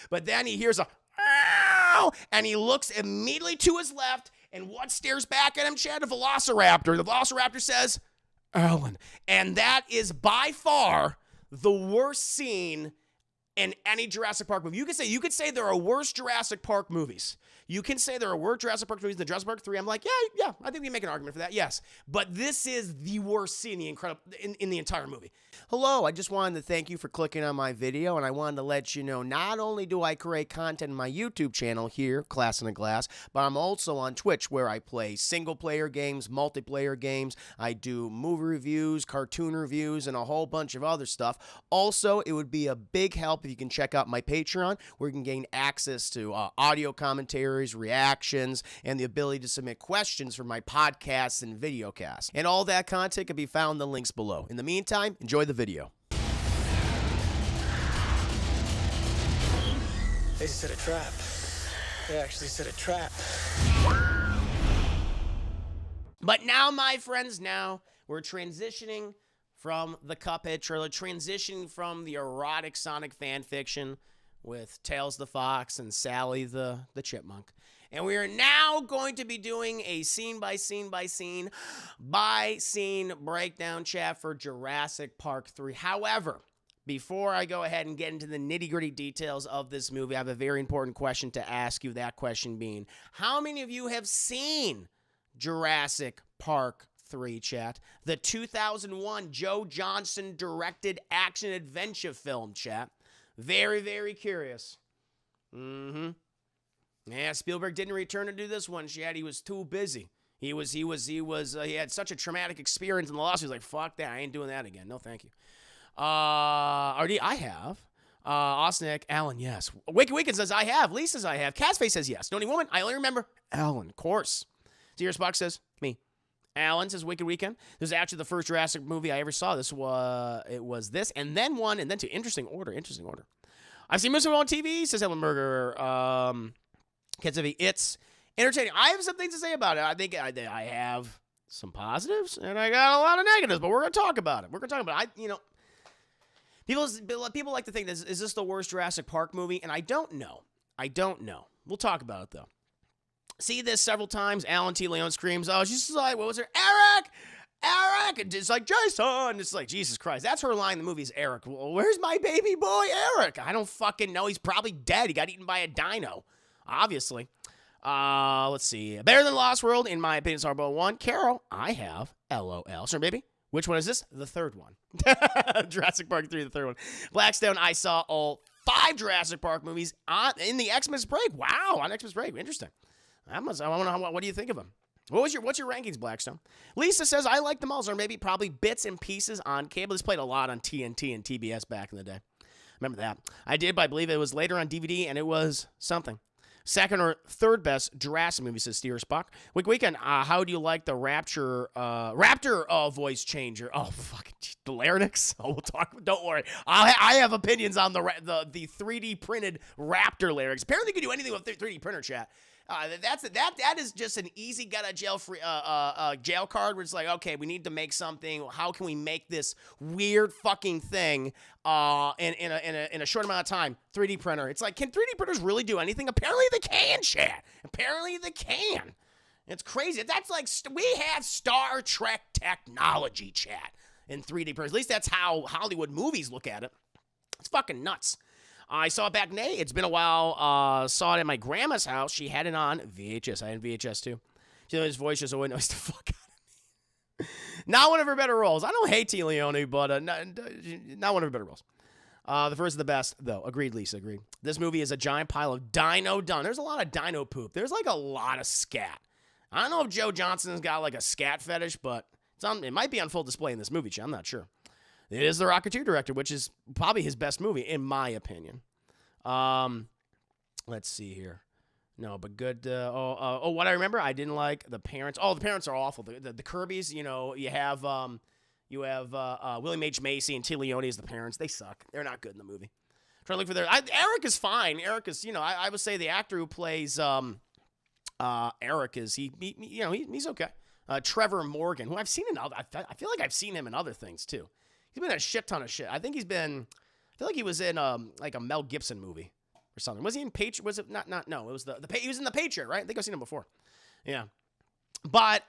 But then he hears a ow, and he looks immediately to his left, and what stares back at him, Chad? A velociraptor. The velociraptor says, Alan. And that is by far the worst scene in any Jurassic Park movie. You could say there are worse Jurassic Park movies. You can say there are worse Jurassic Park movies than Jurassic Park 3. I'm like, yeah, I think we can make an argument for that, yes. But this is the worst scene in the entire movie. Hello, I just wanted to thank you for clicking on my video, and I wanted to let you know not only do I create content in my YouTube channel here, Class in a Glass, but I'm also on Twitch where I play single-player games, multiplayer games. I do movie reviews, cartoon reviews, and a whole bunch of other stuff. Also, it would be a big help if you can check out my Patreon, where you can gain access to audio commentaries, reactions, and the ability to submit questions for my podcasts and videocasts. And all that content can be found in the links below. In the meantime, enjoy the video. They set a trap. They actually set a trap. But now, my friends, we're transitioning from the Cuphead trailer, transitioning from the erotic Sonic fan fiction with Tails the Fox and Sally the Chipmunk. And we are now going to be doing a scene-by-scene breakdown chat for Jurassic Park 3. However, before I go ahead and get into the nitty-gritty details of this movie, I have a very important question to ask you, that question being, how many of you have seen Jurassic Park 3, chat? The 2001 Joe Johnston directed action-adventure film, chat. Very, very curious. Yeah, Spielberg didn't return to do this one, chat. He was too busy. He had such a traumatic experience in the loss. He was like, fuck that. I ain't doing that again. No, thank you. I have. Osnick, Alan, yes. Wiki Weekend says, I have. Lee says, I have. Catsface says, yes. Noni Woman, I only remember Alan, of course. Zero Spock says, me. Alan says, Wicked Weekend. This is actually the first Jurassic movie I ever saw. It was this, and then one, and then two. Interesting order. I've seen Mr. on TV, says Ellenberger. Ketsuvi, it's entertaining. I have some things to say about it. I think I have some positives, and I got a lot of negatives, but we're going to talk about it. People like to think, is this the worst Jurassic Park movie? And I don't know. We'll talk about it, though. See this several times. Alan T. Leon screams, oh, she's like, what was her? Eric! And it's like, Jason! It's like, Jesus Christ. That's her line in the movie is Eric. Well, where's my baby boy, Eric? I don't fucking know. He's probably dead. He got eaten by a dino, obviously. Let's see. Better Than Lost World, in my opinion, is Starbow 1. Carol, I have. LOL. Sure, baby. Which one is this? The third one. Jurassic Park 3, the third one. Blackstone, I saw all 5 Jurassic Park movies in the Xmas break. Wow, on Xmas break. Interesting. What do you think of them? What's your rankings, Blackstone? Lisa says, I like them all, or maybe probably bits and pieces on cable. This played a lot on TNT and TBS back in the day. Remember that. I did, but I believe it was later on DVD, and it was something. Second or third best Jurassic movie, says Steer Spock. Weekend, how do you like the Raptor voice changer? Oh, fucking the larynx. Oh, we'll talk. Don't worry. I have opinions on the 3D printed Raptor larynx. Apparently, you can do anything with 3D printer, chat. That is just an easy get out of jail free jail card where it's like, okay, we need to make something. How can we make this weird fucking thing in a short amount of time? 3D printer. It's like, can 3D printers really do anything? Apparently they can, chat. Apparently they can. It's crazy. That's like we have Star Trek technology, chat, in 3D printers. At least that's how Hollywood movies look at it. It's fucking nuts. I saw it back in May. It's been a while. Saw it at my grandma's house. She had it on VHS. I had VHS too. His voice just always noise the fuck out of me. Not one of her better roles. I don't hate T. Leone, but not one of her better roles. The first is the best, though. Agreed, Lisa. Agreed. This movie is a giant pile of dino dung. There's a lot of dino poop. There's like a lot of scat. I don't know if Joe Johnston's got like a scat fetish, but it might be on full display in this movie. I'm not sure. It is The Rocketeer director, which is probably his best movie, in my opinion. Let's see here. No, but good. What I remember, I didn't like the parents. Oh, the parents are awful. The Kirbys, you have William H. Macy and T. Leone as the parents. They suck. They're not good in the movie. I'm trying to look for Eric is fine. Eric is, I would say the actor who plays Eric is he's okay. Trevor Morgan, who I've seen in other. I feel like I've seen him in other things too. He's been in a shit ton of shit. I feel like he was in like a Mel Gibson movie or something. Was he in Patriot? Was it not? No, it was he was in the Patriot, right? I think I've seen him before. Yeah, but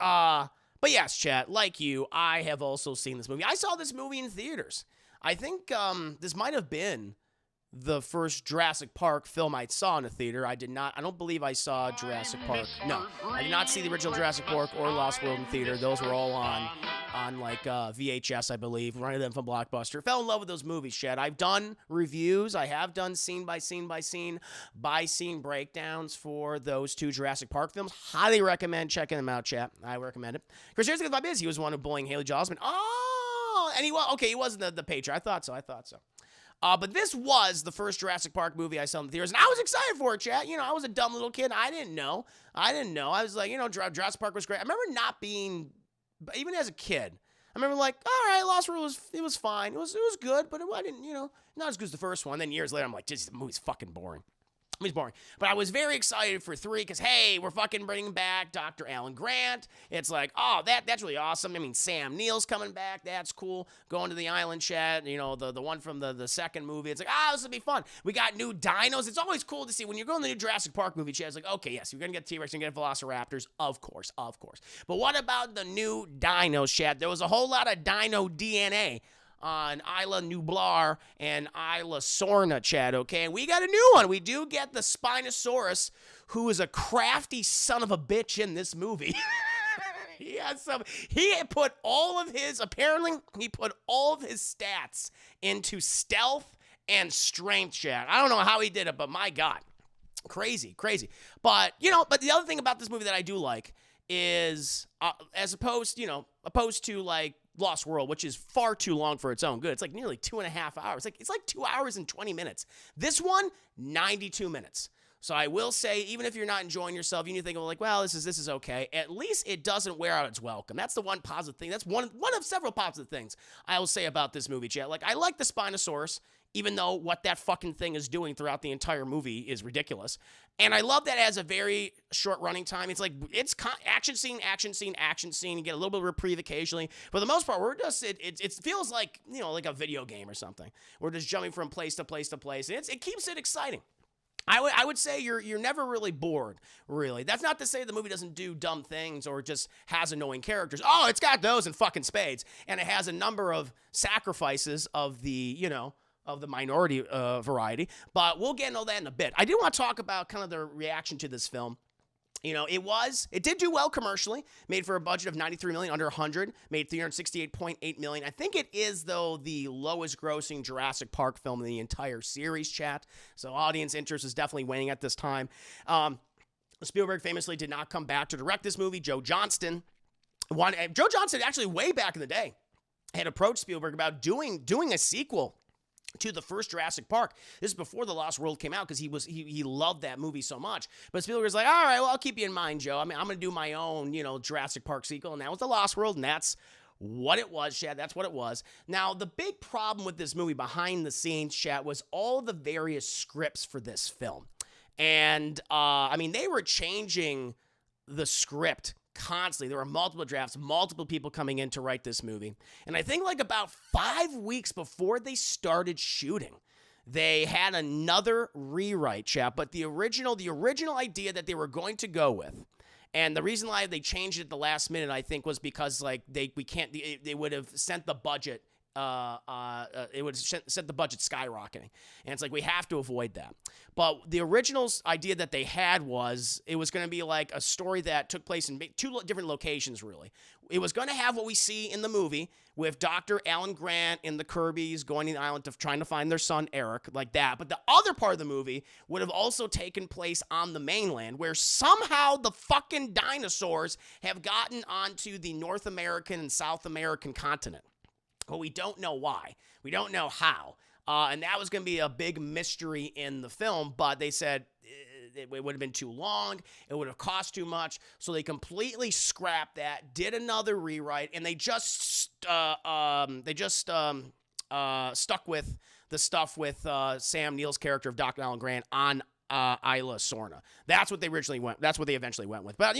yes, chat. Like you, I have also seen this movie. I saw this movie in theaters. I think this might have been the first Jurassic Park film I saw in a theater. I don't believe I saw Jurassic Park. No, I did not see the original Jurassic Park or Lost World in theater. Those were all on like VHS, I believe. Rented them from Blockbuster. Fell in love with those movies, Chad. I've done reviews. I have done scene by scene breakdowns for those two Jurassic Park films. Highly recommend checking them out, chat. I recommend it. Because here's the vibe is he was the one who bullying Haley Joel Osment. Oh, and he wasn't the Patriot. I thought so. But this was the first Jurassic Park movie I saw in the theaters, and I was excited for it, chat. I was a dumb little kid. I didn't know. I was like, Jurassic Park was great. I remember not being, even as a kid, I remember like, all right, Lost World was fine. It was good, but I didn't, not as good as the first one. Then years later, I'm like, this movie's fucking boring. It's boring. But I was very excited for 3 because, hey, we're fucking bringing back Dr. Alan Grant. It's like, oh, that's really awesome. I mean, Sam Neill's coming back. That's cool. Going to the island, chat. The one from the second movie. It's like, this will be fun. We got new dinos. It's always cool to see. When you're going to the new Jurassic Park movie, chat, it's like, okay, yes, you're going to get T-Rex, you're going to get Velociraptors. Of course. But what about the new dinos, chat? There was a whole lot of dino DNA on Isla Nublar and Isla Sorna, Chad, okay? And we got a new one. We do get the Spinosaurus, who is a crafty son of a bitch in this movie. He put all of his stats into stealth and strength, Chad. I don't know how he did it, but my God. Crazy. But the other thing about this movie that I do like is, as opposed to like Lost World, which is far too long for its own good. It's like nearly 2.5 hours. It's like 2 hours and 20 minutes. This one, 92 minutes. So I will say, even if you're not enjoying yourself, you need to think of like, well, this is okay. At least it doesn't wear out its welcome. That's the one positive thing. That's one of several positive things I will say about this movie, chat. Like, I like the Spinosaurus, even though what that fucking thing is doing throughout the entire movie is ridiculous. And I love that it has a very short running time. It's like, it's action scene. You get a little bit of reprieve occasionally. For the most part, we're just, it feels like, like a video game or something. We're just jumping from place to place to place. And it keeps it exciting. I would say you're never really bored, really. That's not to say the movie doesn't do dumb things or just has annoying characters. Oh, it's got those in fucking spades. And it has a number of sacrifices of the, of the minority variety. But we'll get into that in a bit. I do want to talk about kind of the reaction to this film. It did do well commercially, made for a budget of $93 million, under 100, made $368.8 million. I think it is, though, the lowest grossing Jurassic Park film in the entire series, chat. So audience interest is definitely waning at this time. Spielberg famously did not come back to direct this movie. Joe Johnston, actually way back in the day, had approached Spielberg about doing a sequel to the first Jurassic Park. This is before The Lost World came out because he loved that movie so much. But Spielberg was like, all right, well, I'll keep you in mind, Joe. I mean, I'm going to do my own, Jurassic Park sequel. And that was The Lost World. And that's what it was, Chad. That's what it was. Now, the big problem with this movie behind the scenes, Chad, was all the various scripts for this film. And, they were changing the script constantly. There were multiple drafts, multiple people coming in to write this movie. And I think like about 5 weeks before they started shooting, they had another rewrite, chap. But the original idea that they were going to go with, and the reason why they changed it at the last minute, I think, was because like they would have sent the budget. It would have sent the budget skyrocketing. And it's like, we have to avoid that. But the original idea that they had was it was going to be like a story that took place in 2 different locations, really. It was going to have what we see in the movie with Dr. Alan Grant and the Kirbys going to the island trying to find their son, Eric, like that. But the other part of the movie would have also taken place on the mainland, where somehow the fucking dinosaurs have gotten onto the North American and South American continent. But we don't know why. We don't know how. And that was going to be a big mystery in the film, but they said it would have been too long. It would have cost too much. So they completely scrapped that, did another rewrite, and they just stuck with the stuff with Sam Neill's character of Dr. Alan Grant on Isla Sorna. That's what they eventually went with. But,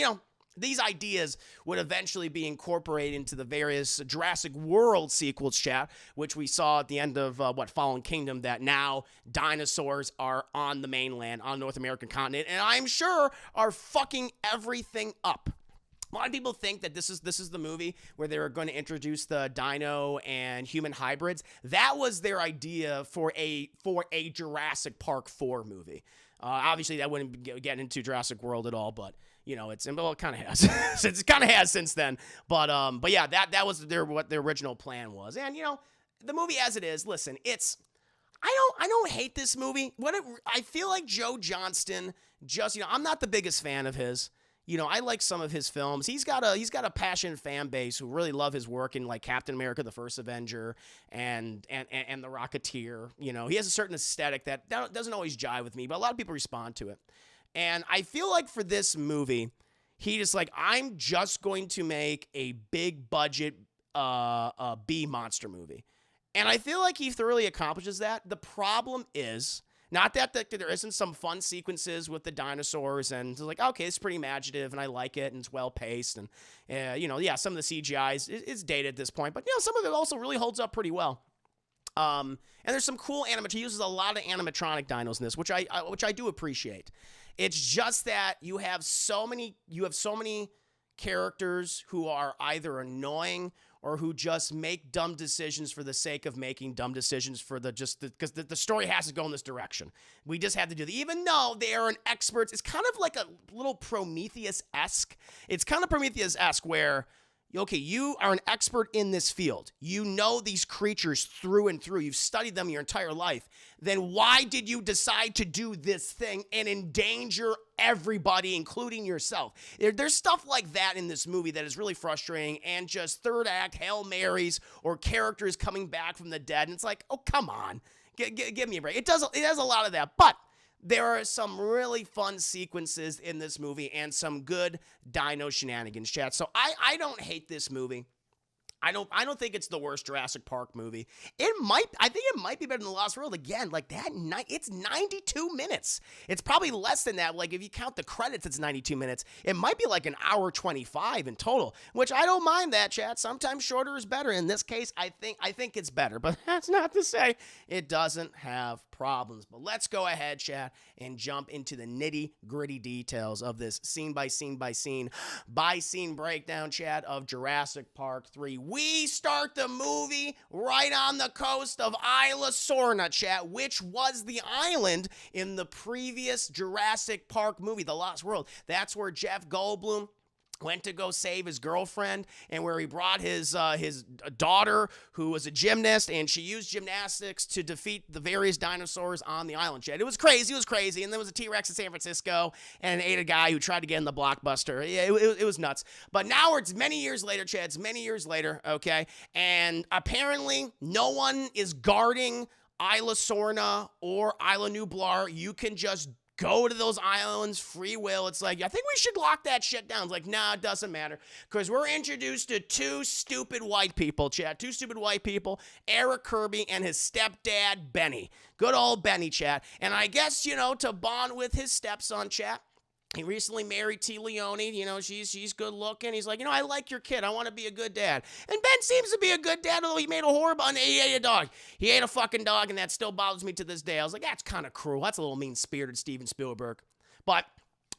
these ideas would eventually be incorporated into the various Jurassic World sequels, chat, which we saw at the end of, Fallen Kingdom, that now dinosaurs are on the mainland, on North American continent, and I'm sure are fucking everything up. A lot of people think that this is the movie where they were going to introduce the dino and human hybrids. That was their idea for a Jurassic Park 4 movie. Obviously, that wouldn't get into Jurassic World at all, but it kind of has. It kind of has since then. But yeah, that was what their original plan was. And the movie as it is. Listen, I don't hate this movie. I feel like Joe Johnston just I'm not the biggest fan of his. I like some of his films. He's got a passionate fan base who really love his work in like Captain America: The First Avenger and The Rocketeer. He has a certain aesthetic that doesn't always jive with me, but a lot of people respond to it. And I feel like for this movie, he just like, I'm just going to make a big budget B monster movie. And I feel like he thoroughly accomplishes that. The problem is, not that there isn't some fun sequences with the dinosaurs, and it's like, okay, it's pretty imaginative, and I like it, and it's well-paced, and, some of the CGI is dated at this point, but, some of it also really holds up pretty well. And there's some cool he uses a lot of animatronic dinos in this, which I do appreciate. It's just that you have so many characters who are either annoying or who just make dumb decisions for the sake of making dumb decisions because the story has to go in this direction. We just have to do that. Even though they are experts, it's kind of like a little Prometheus-esque. It's kind of Prometheus-esque where, okay, you are an expert in this field. You know these creatures through and through. You've studied them your entire life. Then why did you decide to do this thing and endanger everybody, including yourself? There's stuff like that in this movie that is really frustrating, and just third act Hail Marys or characters coming back from the dead. And it's like, oh, come on. Give me a break. It has a lot of that, but there are some really fun sequences in this movie and some good dino shenanigans, chat. So I don't hate this movie. I don't think it's the worst Jurassic Park movie. I think it might be better than The Lost World. Again, like that it's 92 minutes. It's probably less than that. Like if you count the credits, it's 92 minutes. It might be like an hour 25 in total, which I don't mind that, chat. Sometimes shorter is better. In this case, I think it's better, but that's not to say it doesn't have problems. But let's go ahead, chat, and jump into the nitty-gritty details of this scene by scene breakdown, chat, of Jurassic Park 3. We start the movie right on the coast of Isla Sorna, chat, which was the island in the previous Jurassic Park movie, The Lost World. That's where Jeff Goldblum went to go save his girlfriend, and where he brought his daughter, who was a gymnast, and she used gymnastics to defeat the various dinosaurs on the island, Chad. It was crazy, and there was a T-Rex in San Francisco, and ate a guy who tried to get in the Blockbuster. Yeah, it was nuts. But now it's many years later, Chad. It's many years later, okay? And apparently, no one is guarding Isla Sorna or Isla Nublar. You can just go to those islands, free will. It's like, I think we should lock that shit down. It's like, nah, it doesn't matter. Because we're introduced to two stupid white people, chat. Two stupid white people, Eric Kirby and his stepdad, Benny. Good old Benny, chat. And I guess, to bond with his stepson, chat, he recently married T. Leone. She's good looking. He's like, I like your kid. I want to be a good dad. And Ben seems to be a good dad, although he made a horrible, and he ate a dog. He ate a fucking dog, and that still bothers me to this day. I was like, that's kind of cruel. That's a little mean-spirited Steven Spielberg. But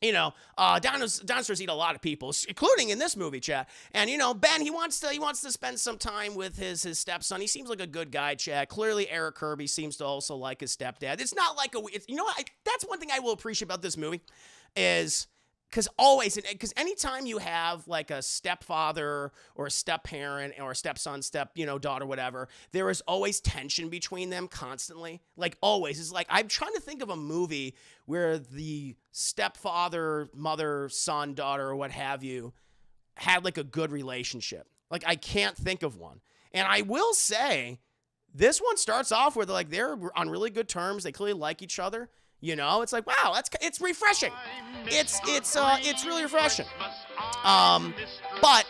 dinosaurs eat a lot of people, including in this movie, chat. And Ben, he wants to spend some time with his stepson. He seems like a good guy, chat. Clearly, Eric Kirby seems to also like his stepdad. It's not like that's one thing I will appreciate about this movie, is because anytime you have like a stepfather or a step parent or a stepson, daughter, whatever, there is always tension between them constantly. Like always. It's like, I'm trying to think of a movie where the stepfather, mother, son, daughter, or what have you, had like a good relationship. Like I can't think of one. And I will say, this one starts off where they're on really good terms. They clearly like each other. It's like, wow, it's refreshing. It's really refreshing. But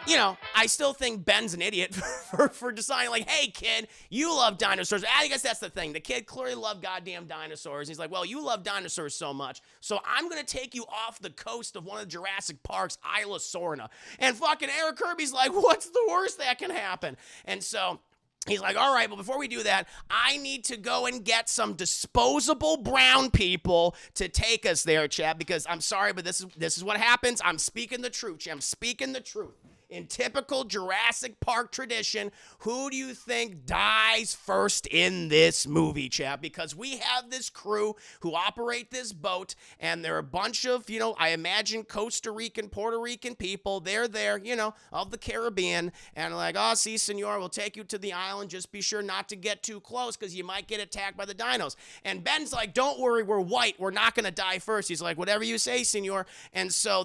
you know, I still think Ben's an idiot for deciding, like, hey, kid, you love dinosaurs. I guess that's the thing. The kid clearly loved goddamn dinosaurs. He's like, well, you love dinosaurs so much, so I'm going to take you off the coast of one of the Jurassic Parks, Isla Sorna. And fucking Eric Kirby's like, what's the worst that can happen? And so he's like, all right, but before we do that, I need to go and get some disposable brown people to take us there, Chad, because I'm sorry, but this is what happens. I'm speaking the truth, Chad. I'm speaking the truth. In typical Jurassic Park tradition, who do you think dies first in this movie, Chad? Because we have this crew who operate this boat, and they're a bunch of, you know, I imagine Costa Rican, Puerto Rican people. They're there, you know, of the Caribbean, and like, oh, si, senor, we'll take you to the island. Just be sure not to get too close because you might get attacked by the dinos. And Ben's like, don't worry, we're white. We're not going to die first. He's like, whatever you say, senor. And so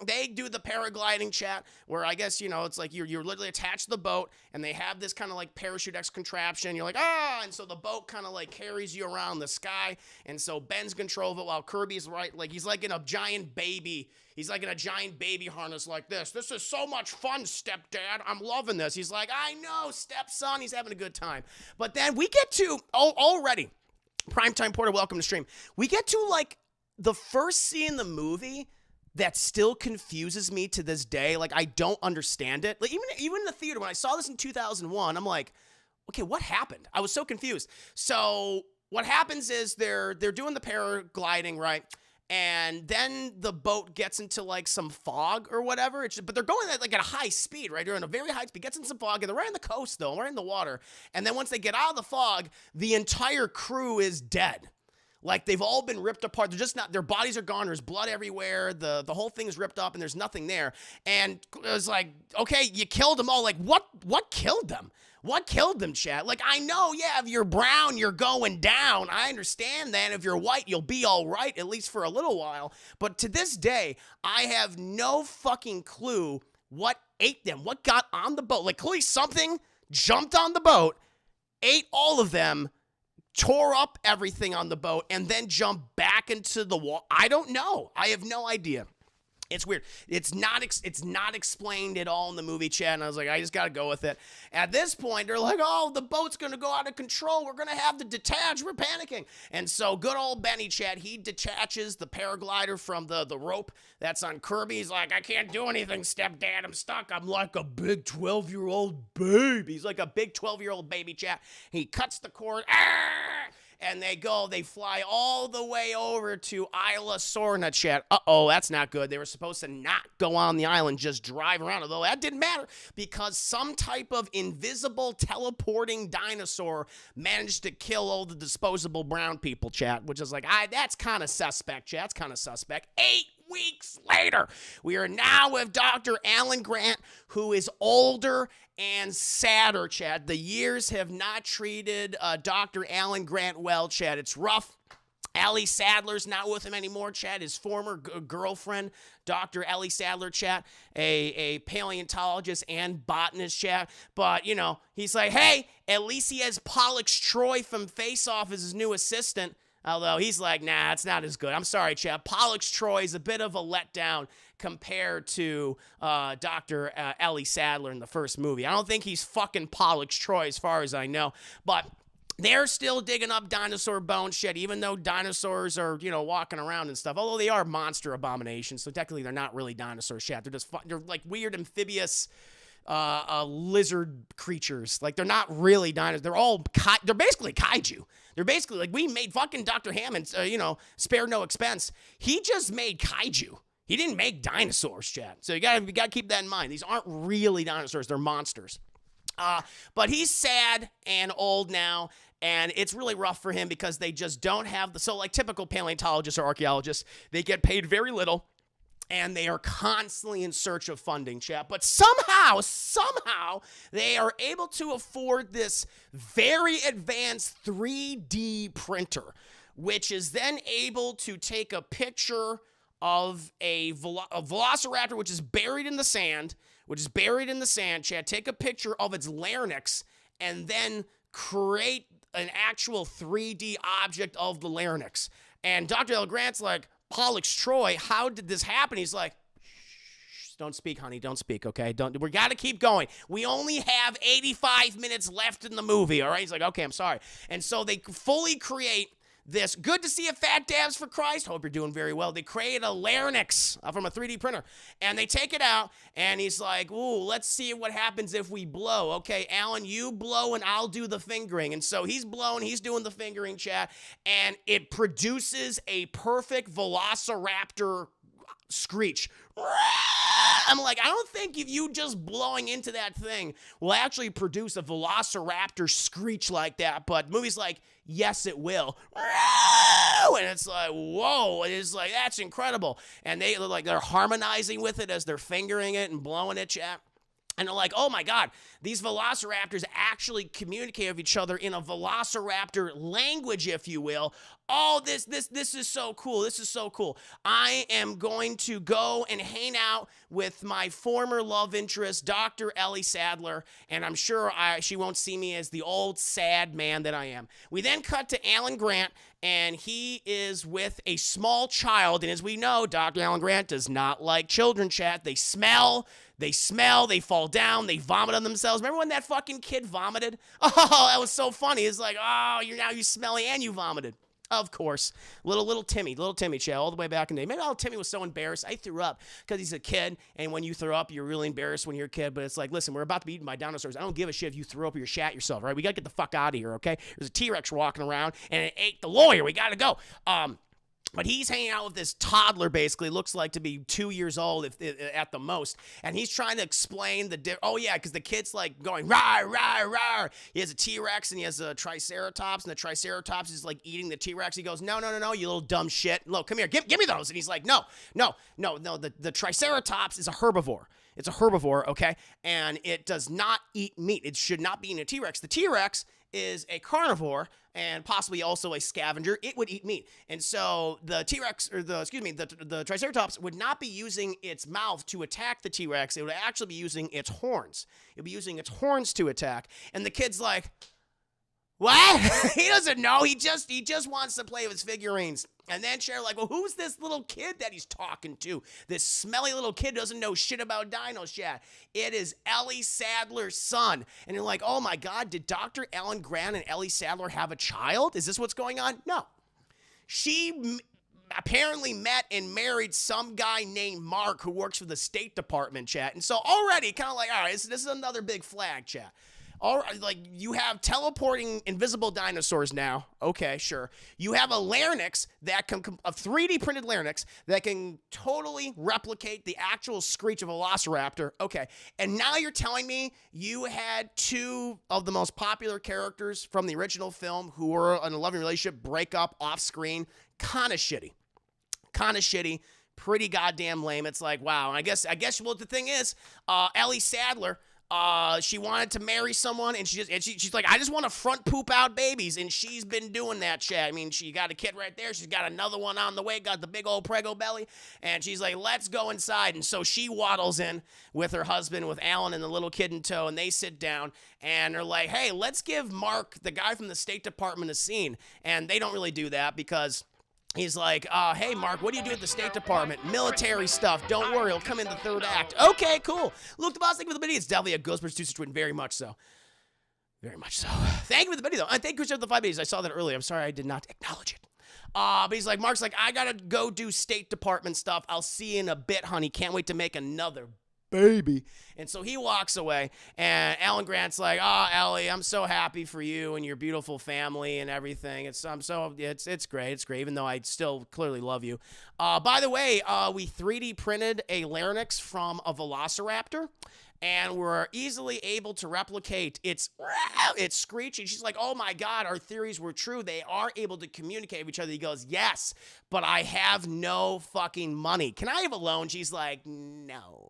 they do the paragliding, chat, where I guess, you know, it's like you're literally attached to the boat, and they have this kind of like parachute-X contraption. You're like, and so the boat kind of like carries you around the sky, and so Ben's control of it while Kirby's right, like he's like in a giant baby. He's like in a giant baby harness like this. This is so much fun, stepdad. I'm loving this. He's like, I know, stepson. He's having a good time. But then we get to, already, Primetime Porter, welcome to stream. We get to like the first scene in the movie that still confuses me to this day. Like, I don't understand it. Like, even in the theater, when I saw this in 2001, I'm like, okay, what happened? I was so confused. So what happens is they're doing the paragliding, right? And then the boat gets into like some fog or whatever. But they're going at like at a high speed, right? They're in a very high speed, gets in some fog, and they're right on the coast though, right in the water. And then once they get out of the fog, the entire crew is dead. Like, they've all been ripped apart. They're just not, their bodies are gone. There's blood everywhere. The whole thing is ripped up, and there's nothing there. And it was like, okay, you killed them all. Like, what killed them? What killed them, chat? Like, I know, yeah, if you're brown, you're going down. I understand that. If you're white, you'll be all right, at least for a little while. But to this day, I have no fucking clue what ate them. What got on the boat? Like, clearly something jumped on the boat, ate all of them, tore up everything on the boat, and then jumped back into the water. I don't know. I have no idea. It's weird. It's not explained at all in the movie, chat, and I was like, I just gotta go with it. At this point, they're like, oh, the boat's gonna go out of control. We're gonna have to detach. We're panicking. And so good old Benny, chat, he detaches the paraglider from the rope that's on Kirby. He's like, I can't do anything, stepdad. I'm stuck. I'm like a big 12-year-old baby. He's like a big 12-year-old baby, chat. He cuts the cord. And they fly all the way over to Isla Sorna, chat. Uh-oh, that's not good. They were supposed to not go on the island, just drive around. Although that didn't matter because some type of invisible teleporting dinosaur managed to kill all the disposable brown people, chat, which is like, that's kind of suspect, chat. That's kind of suspect. 8 weeks later, we are now with Dr. Alan Grant, who is older and sadder, Chad. The years have not treated Dr. Alan Grant well, Chad. It's rough. Ellie Sadler's not with him anymore, Chad. His former girlfriend, Dr. Ellie Sadler, Chad, a paleontologist and botanist, Chad. But, you know, he's like, hey, at least he has Pollux Troy from Face Off as his new assistant. Although he's like, nah, it's not as good. I'm sorry, Chad. Pollux Troy is a bit of a letdown compared to Dr. Ellie Sadler in the first movie. I don't think he's fucking Pollux Troy as far as I know. But they're still digging up dinosaur bones, shit, even though dinosaurs are, you know, walking around and stuff. Although they are monster abominations, so technically they're not really dinosaur shit. They're like weird amphibious lizard creatures. Like, they're not really dinosaurs. They're basically kaiju. They're basically like, we made fucking Dr. Hammond, you know, spare no expense. He just made kaiju. He didn't make dinosaurs, Chad. So you gotta keep that in mind. These aren't really dinosaurs. They're monsters. But he's sad and old now, and it's really rough for him because they just don't have so like typical paleontologists or archaeologists, they get paid very little. And they are constantly in search of funding, chat. But somehow, they are able to afford this very advanced 3D printer, which is then able to take a picture of a velociraptor, which is buried in the sand, chat. Take a picture of its larynx and then create an actual 3D object of the larynx. And Dr. L. Grant's like, Pollux Troy, how did this happen? He's like, don't speak, honey. Don't speak, okay? We got to keep going. We only have 85 minutes left in the movie, all right? He's like, okay, I'm sorry. And so they fully create this. Good to see you, Fat Dabs, for Christ. Hope you're doing very well. They created a larynx from a 3D printer, and they take it out, and he's like, ooh, let's see what happens if we blow. Okay, Alan, you blow, and I'll do the fingering. And so he's blowing, he's doing the fingering, chat, and it produces a perfect velociraptor screech. I'm like, I don't think if you just blowing into that thing will actually produce a velociraptor screech like that, but movie's like, yes, it will. And it's like, whoa, it's like, that's incredible. And they look like they're harmonizing with it as they're fingering it and blowing it, chat. And they're like, oh my God, these velociraptors actually communicate with each other in a velociraptor language, if you will. Oh, this is so cool. This is so cool. I am going to go and hang out with my former love interest, Dr. Ellie Sadler, and I'm sure she won't see me as the old sad man that I am. We then cut to Alan Grant, and he is with a small child, and as we know, Dr. Alan Grant does not like children, chat. They smell, they fall down, they vomit on themselves. Remember when that fucking kid vomited? Oh, that was so funny. It's like, oh, you smelly and you vomited. Of course. Little Timmy, chat, all the way back in the day. Maybe little Timmy was so embarrassed. I threw up because he's a kid, and when you throw up, you're really embarrassed when you're a kid, but it's like, listen, we're about to be eaten by dinosaurs. I don't give a shit if you threw up or you shat yourself, right? We got to get the fuck out of here, okay? There's a T-Rex walking around, and it ate the lawyer. We got to go. But he's hanging out with this toddler, basically, looks like to be 2 years old at the most. And he's trying to explain oh yeah, because the kid's like going, rawr, rawr, rawr. He has a T-Rex and he has a Triceratops, and the Triceratops is like eating the T-Rex. He goes, no, you little dumb shit. Look, come here, give me those. And he's like, no, the Triceratops is a herbivore. It's a herbivore, okay? And it does not eat meat. It should not be in a T-Rex. The T-Rex is a carnivore and possibly also a scavenger. It would eat meat. And so the T-Rex, or the Triceratops would not be using its mouth to attack the T-Rex. It would actually be using its horns. It would be using its horns to attack. And the kid's like, what? He doesn't know. He just wants to play with his figurines. And then Cher like, well, who's this little kid that he's talking to? This smelly little kid doesn't know shit about dinos, chat. It is Ellie Sadler's son. And you're like, oh my God, did Dr. Alan Grant and Ellie Sadler have a child? Is this what's going on? No. She apparently met and married some guy named Mark who works for the State Department, chat. And so already kind of like, all right, this is another big flag, chat. All right, like, you have teleporting invisible dinosaurs now. Okay, sure. You have a larynx that can, a 3D printed larynx that can totally replicate the actual screech of a velociraptor. Okay, and now you're telling me you had two of the most popular characters from the original film who were in a loving relationship break up off screen. Kind of shitty. Pretty goddamn lame. It's like, wow. And I guess well, the thing is, Ellie Sadler, she wanted to marry someone, and she's like, I just want to front poop out babies, and she's been doing that shit. I mean, she got a kid right there. She's got another one on the way, got the big old prego belly, and she's like, let's go inside. And so she waddles in with her husband, with Alan and the little kid in tow, and they sit down, and they're like, hey, let's give Mark, the guy from the State Department, a scene. And they don't really do that because he's like, hey, Mark, what do you do at the State Department? Military stuff. Don't worry, he'll come in the third act. Okay, cool. Luke the Boss, thank you for the video. It's definitely a Ghostbusters 2 situation, very much so. Very much so. Thank you for the video, though. And thank you for the 5 videos. I saw that earlier. I'm sorry I did not acknowledge it. But he's like, Mark's like, I gotta go do State Department stuff. I'll see you in a bit, honey. Can't wait to make another baby. And so he walks away, and Alan Grant's like, oh, Ellie, I'm so happy for you and your beautiful family and everything. It's great. It's great, even though I still clearly love you. By the way, we 3D printed a larynx from a velociraptor, and we're easily able to replicate its screech. And she's like, oh my God, our theories were true. They are able to communicate with each other. He goes, yes, but I have no fucking money. Can I have a loan? She's like, no.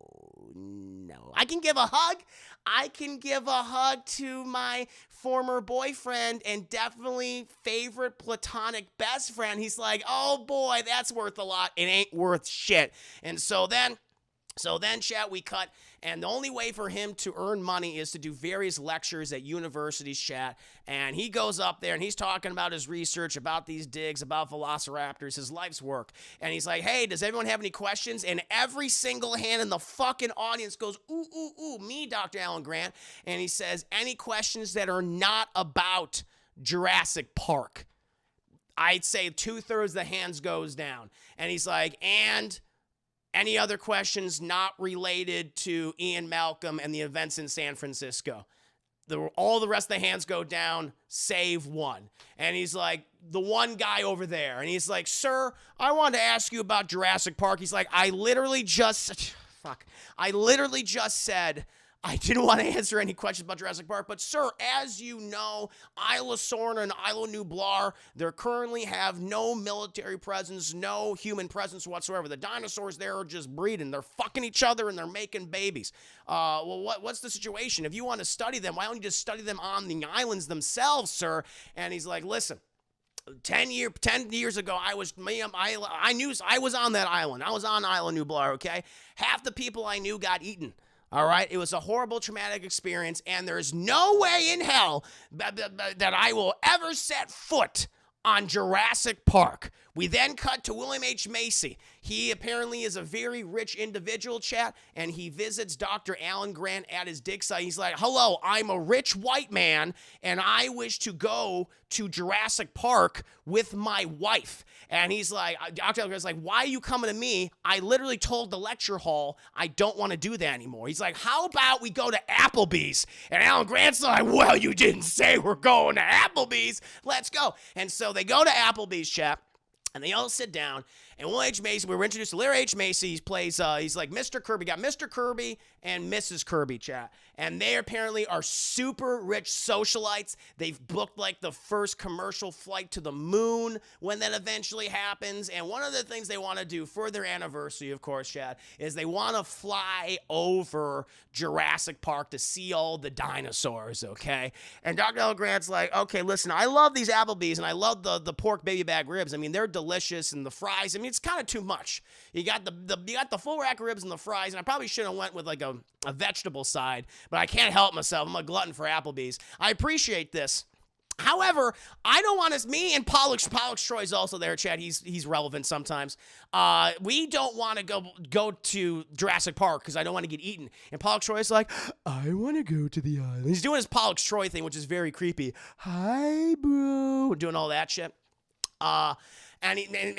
I can give a hug. I can give a hug to my former boyfriend and definitely favorite platonic best friend. He's like, oh boy, that's worth a lot. It ain't worth shit. And so then So then, chat, we cut, and the only way for him to earn money is to do various lectures at universities, chat. And he goes up there, and he's talking about his research, about these digs, about velociraptors, his life's work. And he's like, hey, does everyone have any questions? And every single hand in the fucking audience goes, ooh, ooh, ooh, me, Dr. Alan Grant. And he says, any questions that are not about Jurassic Park? I'd say 2/3 of the hands goes down. And he's like, and any other questions not related to Ian Malcolm and the events in San Francisco? All the rest of the hands go down, save one. And he's like, the one guy over there. And he's like, sir, I wanted to ask you about Jurassic Park. He's like, I literally just said I didn't want to answer any questions about Jurassic Park, but sir, as you know, Isla Sorna and Isla Nublar, they currently have no military presence, no human presence whatsoever. The dinosaurs there are just breeding. They're fucking each other and they're making babies. Well, what's the situation? If you want to study them, why don't you just study them on the islands themselves, sir? And he's like, listen. 10 years ago, I was on that island. I was on Isla Nublar, okay? Half the people I knew got eaten. All right, it was a horrible, traumatic experience, and there's no way in hell that I will ever set foot on Jurassic Park. We then cut to William H. Macy. He apparently is a very rich individual, chat, and he visits Dr. Alan Grant at his dig site. He's like, hello, I'm a rich white man, and I wish to go to Jurassic Park with my wife. And he's like, Dr. Alan Grant's like, why are you coming to me? I literally told the lecture hall I don't want to do that anymore. He's like, how about we go to Applebee's? And Alan Grant's like, well, you didn't say we're going to Applebee's. Let's go. And so they go to Applebee's, chat. And they all sit down, and Will H. Macy, we were introduced to Larry H. Macy. He plays, he's like Mr. Kirby. Got Mr. Kirby and Mrs. Kirby, chat. And they apparently are super rich socialites. They've booked like the first commercial flight to the moon when that eventually happens. And one of the things they want to do for their anniversary, of course, chat, is they want to fly over Jurassic Park to see all the dinosaurs, okay? And Dr. Alan Grant's like, okay, listen, I love these Applebee's, and I love the pork baby back ribs. I mean, they're delicious, and the fries, I mean, it's kind of too much. You got the full rack of ribs and the fries, and I probably should have went with like a vegetable side, but I can't help myself. I'm a glutton for Applebee's. I appreciate this. However, I don't want to, me and Pollux Troy's also there, Chad. He's relevant sometimes. We don't want to go to Jurassic Park because I don't want to get eaten. And Pollux Troy's like, I want to go to the island. He's doing his Pollux Troy thing, which is very creepy. Hi, bro. Doing all that shit. And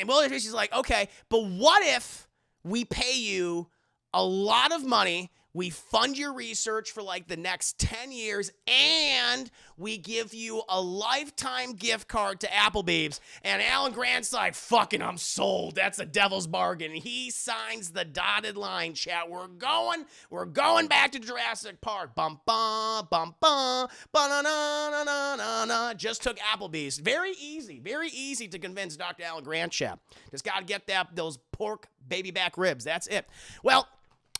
William Tracy's like, okay, but what if we pay you a lot of money, we fund your research for like the next 10 years, and we give you a lifetime gift card to Applebee's? And Alan Grant's like, fucking, I'm sold. That's a devil's bargain. And he signs the dotted line, chat. We're going back to Jurassic Park. Bum, bum, bum, bum, ba-na-na-na-na-na-na. Just took Applebee's. Very easy to convince Dr. Alan Grant, chat. Just got to get those pork baby back ribs. That's it. Well,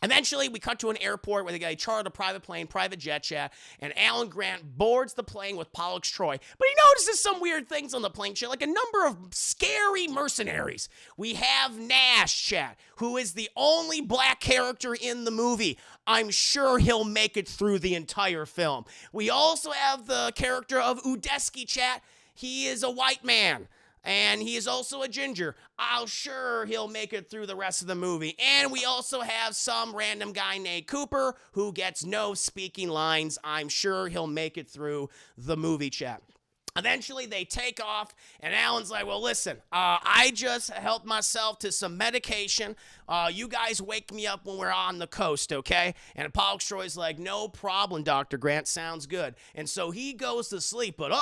eventually, we cut to an airport where they chartered a private plane, private jet, chat, and Alan Grant boards the plane with Pollux Troy. But he notices some weird things on the plane, chat, like a number of scary mercenaries. We have Nash, chat, who is the only black character in the movie. I'm sure he'll make it through the entire film. We also have the character of Udesky, chat. He is a white man. And he is also a ginger. I'm sure he'll make it through the rest of the movie. And we also have some random guy named Cooper who gets no speaking lines. I'm sure he'll make it through the movie, chat. Eventually, they take off, and Alan's like, well, listen, I just helped myself to some medication. You guys wake me up when we're on the coast, okay? And Pollux Troy's like, no problem, Dr. Grant, sounds good. And so he goes to sleep, but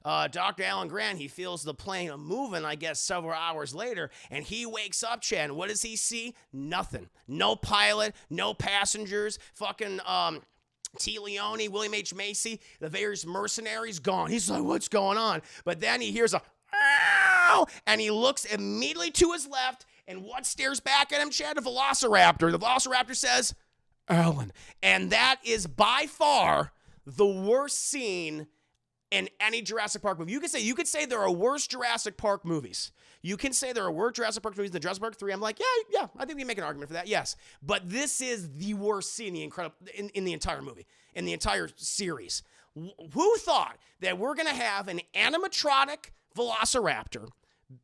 Dr. Alan Grant, he feels the plane moving, I guess, several hours later, and he wakes up, Chad, and what does he see? Nothing. No pilot, no passengers, fucking, T. Leone, William H. Macy, the various mercenaries gone. He's like, what's going on? But then he hears a, ow! And he looks immediately to his left, and what stares back at him, Chad? A velociraptor. The velociraptor says, Alan. And that is by far the worst scene in any Jurassic Park movie. You could say there are worse Jurassic Park movies. You can say there are worse Jurassic Park movies than Jurassic Park 3. I'm like, yeah, I think we make an argument for that, yes. But this is the worst scene in the entire movie, in the entire series. Who thought that we're going to have an animatronic velociraptor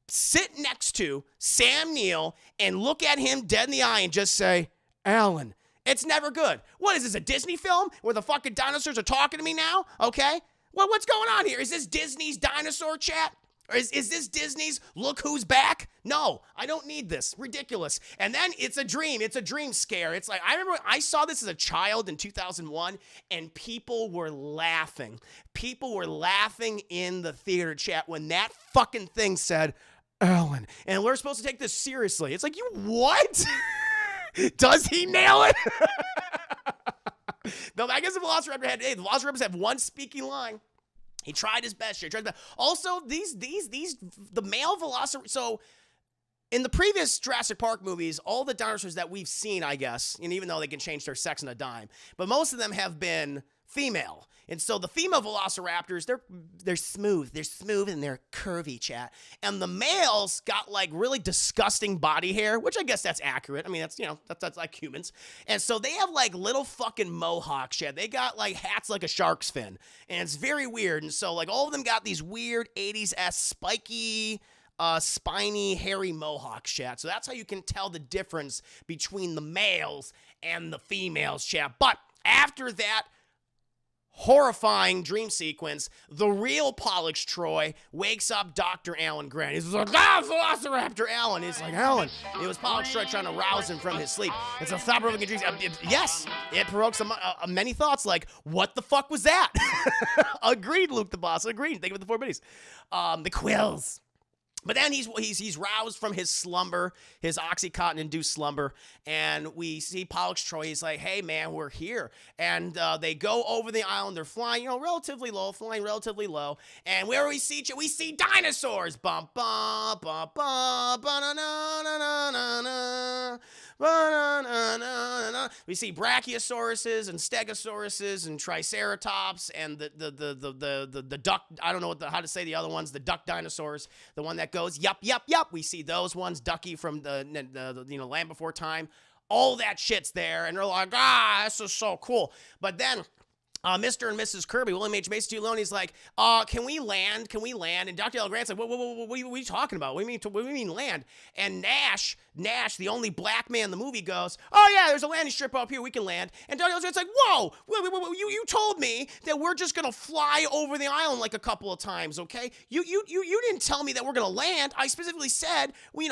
sit next to Sam Neill and look at him dead in the eye and just say, Alan, it's never good. What is this, a Disney film where the fucking dinosaurs are talking to me now? Okay? Well, what's going on here? Is this Disney's dinosaur chat? Or is this Disney's look who's back? No, I don't need this. Ridiculous. And then it's a dream. It's a dream scare. It's like, I remember I saw this as a child in 2001 and people were laughing. People were laughing in the theater chat when that fucking thing said, Alan. And we're supposed to take this seriously. It's like, you what? Does he nail it? No, I guess the Velociraptors have one speaking line. He tried his best. Also, the male Velociraptor. So, in the previous Jurassic Park movies, all the dinosaurs that we've seen, I guess, and even though they can change their sex on a dime, but most of them have been female. And so the female velociraptors, they're smooth. They're smooth and they're curvy, chat. And the males got like really disgusting body hair, which I guess that's accurate. I mean, that's like humans. And so they have like little fucking mohawks, chat. They got like hats like a shark's fin. And it's very weird. And so like all of them got these weird 80s-esque spiky, spiny, hairy mohawks, chat. So that's how you can tell the difference between the males and the females, chat. But after that horrifying dream sequence, the real Pollux Troy wakes up Dr. Alan Grant. He's like, Velociraptor Alan. He's like, Alan. It was Pollux Troy trying to rouse him from his sleep. It's a thought-provoking dream. Yes, it provokes many thoughts like, what the fuck was that? Agreed, Luke the Boss. Agreed. Think of the 4 Biddies. The quills. But then he's roused from his slumber, his Oxycontin-induced slumber, and we see Pollux Troy. He's like, hey, man, we're here. And they go over the island. They're flying, relatively low. And where we see dinosaurs. Bum, bum, bum, bum, ba-na-na-na-na-na-na. We see brachiosauruses and stegosauruses and triceratops and the duck. I don't know how to say the other ones. The duck dinosaurs, the one that goes yup. We see those ones. Ducky from the Land Before Time. All that shit's there, and they're like, this is so cool. But then Mr. and Mrs. Kirby, William H. Macy alone, he's like, can we land? And Dr. L. Grant's like, what are you talking about? What do you mean land? And Nash, the only black man in the movie, goes, oh yeah, there's a landing strip up here, we can land. And Dr. L. Grant's like, whoa, you told me that we're just gonna fly over the island like a couple of times, okay? You didn't tell me that we're gonna land. I specifically said, when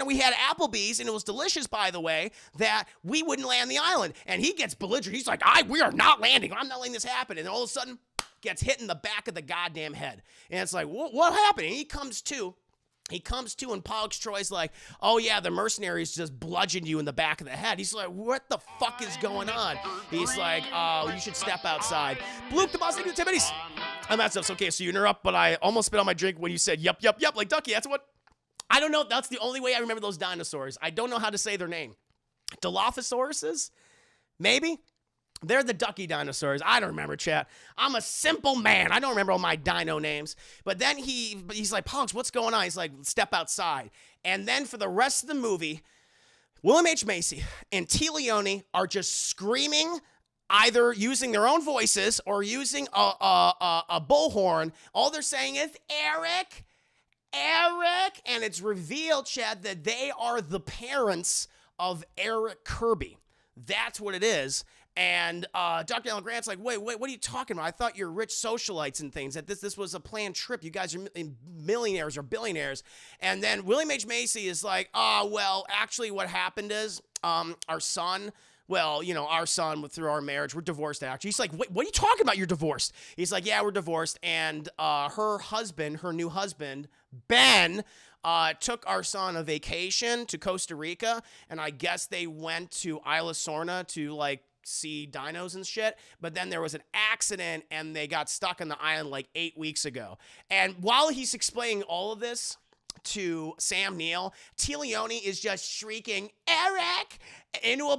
we had Applebee's, and it was delicious, by the way, that we wouldn't land the island. And he gets belligerent. He's like, we are not landing. I'm not letting this happen. And all of a sudden, gets hit in the back of the goddamn head. And it's like, what happened? And he comes to, and Pollux Troy's like, oh yeah, the mercenaries just bludgeoned you in the back of the head. He's like, what the fuck is going on? He's like, oh, you should step outside. Luke the Boss, thank you, 10 minutes. And that stuff's okay, so you interrupt, but I almost spit on my drink when you said, yup, like Ducky. That's what, I don't know. That's the only way I remember those dinosaurs. I don't know how to say their name. Dilophosauruses? Maybe? They're the ducky dinosaurs. I don't remember, chat. I'm a simple man. I don't remember all my dino names. But then he's like, Pollux, what's going on? He's like, step outside. And then for the rest of the movie, William H. Macy and T. Leone are just screaming, either using their own voices or using a bullhorn. All they're saying is, Eric. And it's revealed, chat, that they are the parents of Eric Kirby. That's what it is. And Dr. Alan Grant's like, wait, what are you talking about? I thought you're rich socialites and things, that this was a planned trip. You guys are millionaires or billionaires. And then William H. Macy is like, well, actually what happened is our son, through our marriage, we're divorced, actually. He's like, wait, what are you talking about? You're divorced. He's like, yeah, we're divorced. And her new husband, Ben, took our son on a vacation to Costa Rica. And I guess they went to Isla Sorna to, see dinos and shit, but then there was an accident and they got stuck on the island 8 weeks ago. And while he's explaining all of this to Sam Neill, T. Leone is just shrieking, Eric, into a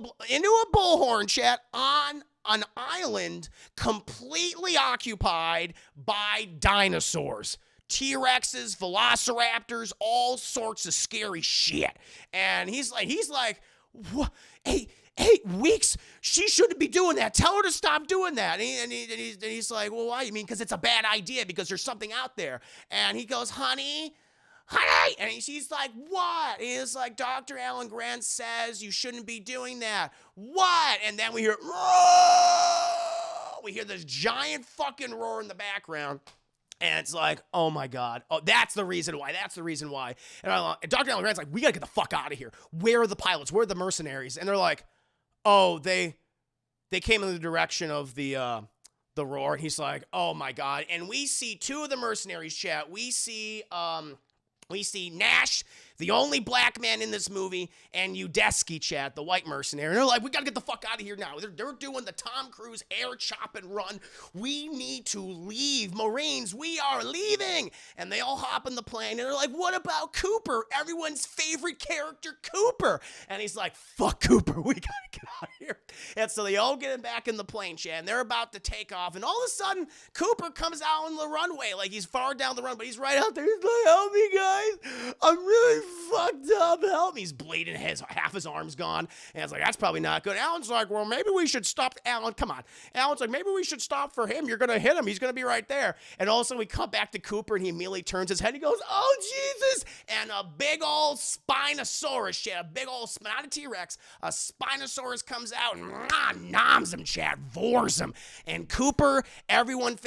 bullhorn, chat, on an island completely occupied by dinosaurs. T-Rexes, velociraptors, all sorts of scary shit. And he's like, what? Hey, Weeks, she shouldn't be doing that. Tell her to stop doing that. And he's like, well, why? You mean because it's a bad idea, because there's something out there. And he goes, honey. And she's like, what? And he's like, Dr. Alan Grant says you shouldn't be doing that. What? And then we hear this giant fucking roar in the background. And it's like, oh my God. Oh, that's the reason why. And Dr. Alan Grant's like, we gotta get the fuck out of here. Where are the pilots? Where are the mercenaries? And they're like, oh, they came in the direction of the roar. And he's like, oh my God. And we see two of the mercenaries, chat. We see Nash, the only black man in this movie, and Udesky, chat, the white mercenary. And they're like, we gotta get the fuck out of here now. They're doing the Tom Cruise air chop and run. We need to leave. Marines, we are leaving. And they all hop in the plane, and they're like, what about Cooper? Everyone's favorite character, Cooper. And he's like, fuck Cooper. We gotta get out of here. And so they all get back in the plane, chat, and they're about to take off. And all of a sudden, Cooper comes out on the runway. Like, he's far down the run, but he's right out there. He's like, help me, guys. I'm really fucked up. Help me. He's bleeding. Half his arm's gone. And it's like, that's probably not good. Alan's like, well, maybe we should stop. Alan, come on. Alan's like, maybe we should stop for him. You're going to hit him. He's going to be right there. And also we come back to Cooper, and he immediately turns his head. He goes, oh, Jesus. And a big old Spinosaurus, chat, a big old, not a T-Rex, a Spinosaurus comes out and noms him, chat, vores him. And Cooper, everyone's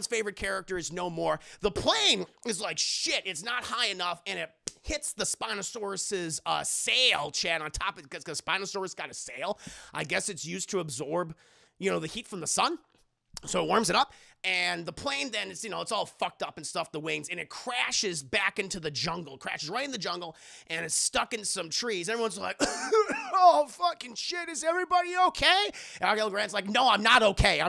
favorite character, is no more. The plane is like, shit, it's not high enough, and it hits the Spinosaurus's sail, chat, on top of it, because Spinosaurus got a sail. I guess it's used to absorb, the heat from the sun. So it warms it up, and the plane then, it's all fucked up and stuff, the wings, and it crashes back into the jungle, crashes right in the jungle, and it's stuck in some trees. Everyone's like, oh, fucking shit, is everybody okay? And Alan Grant's like, no, I'm not okay.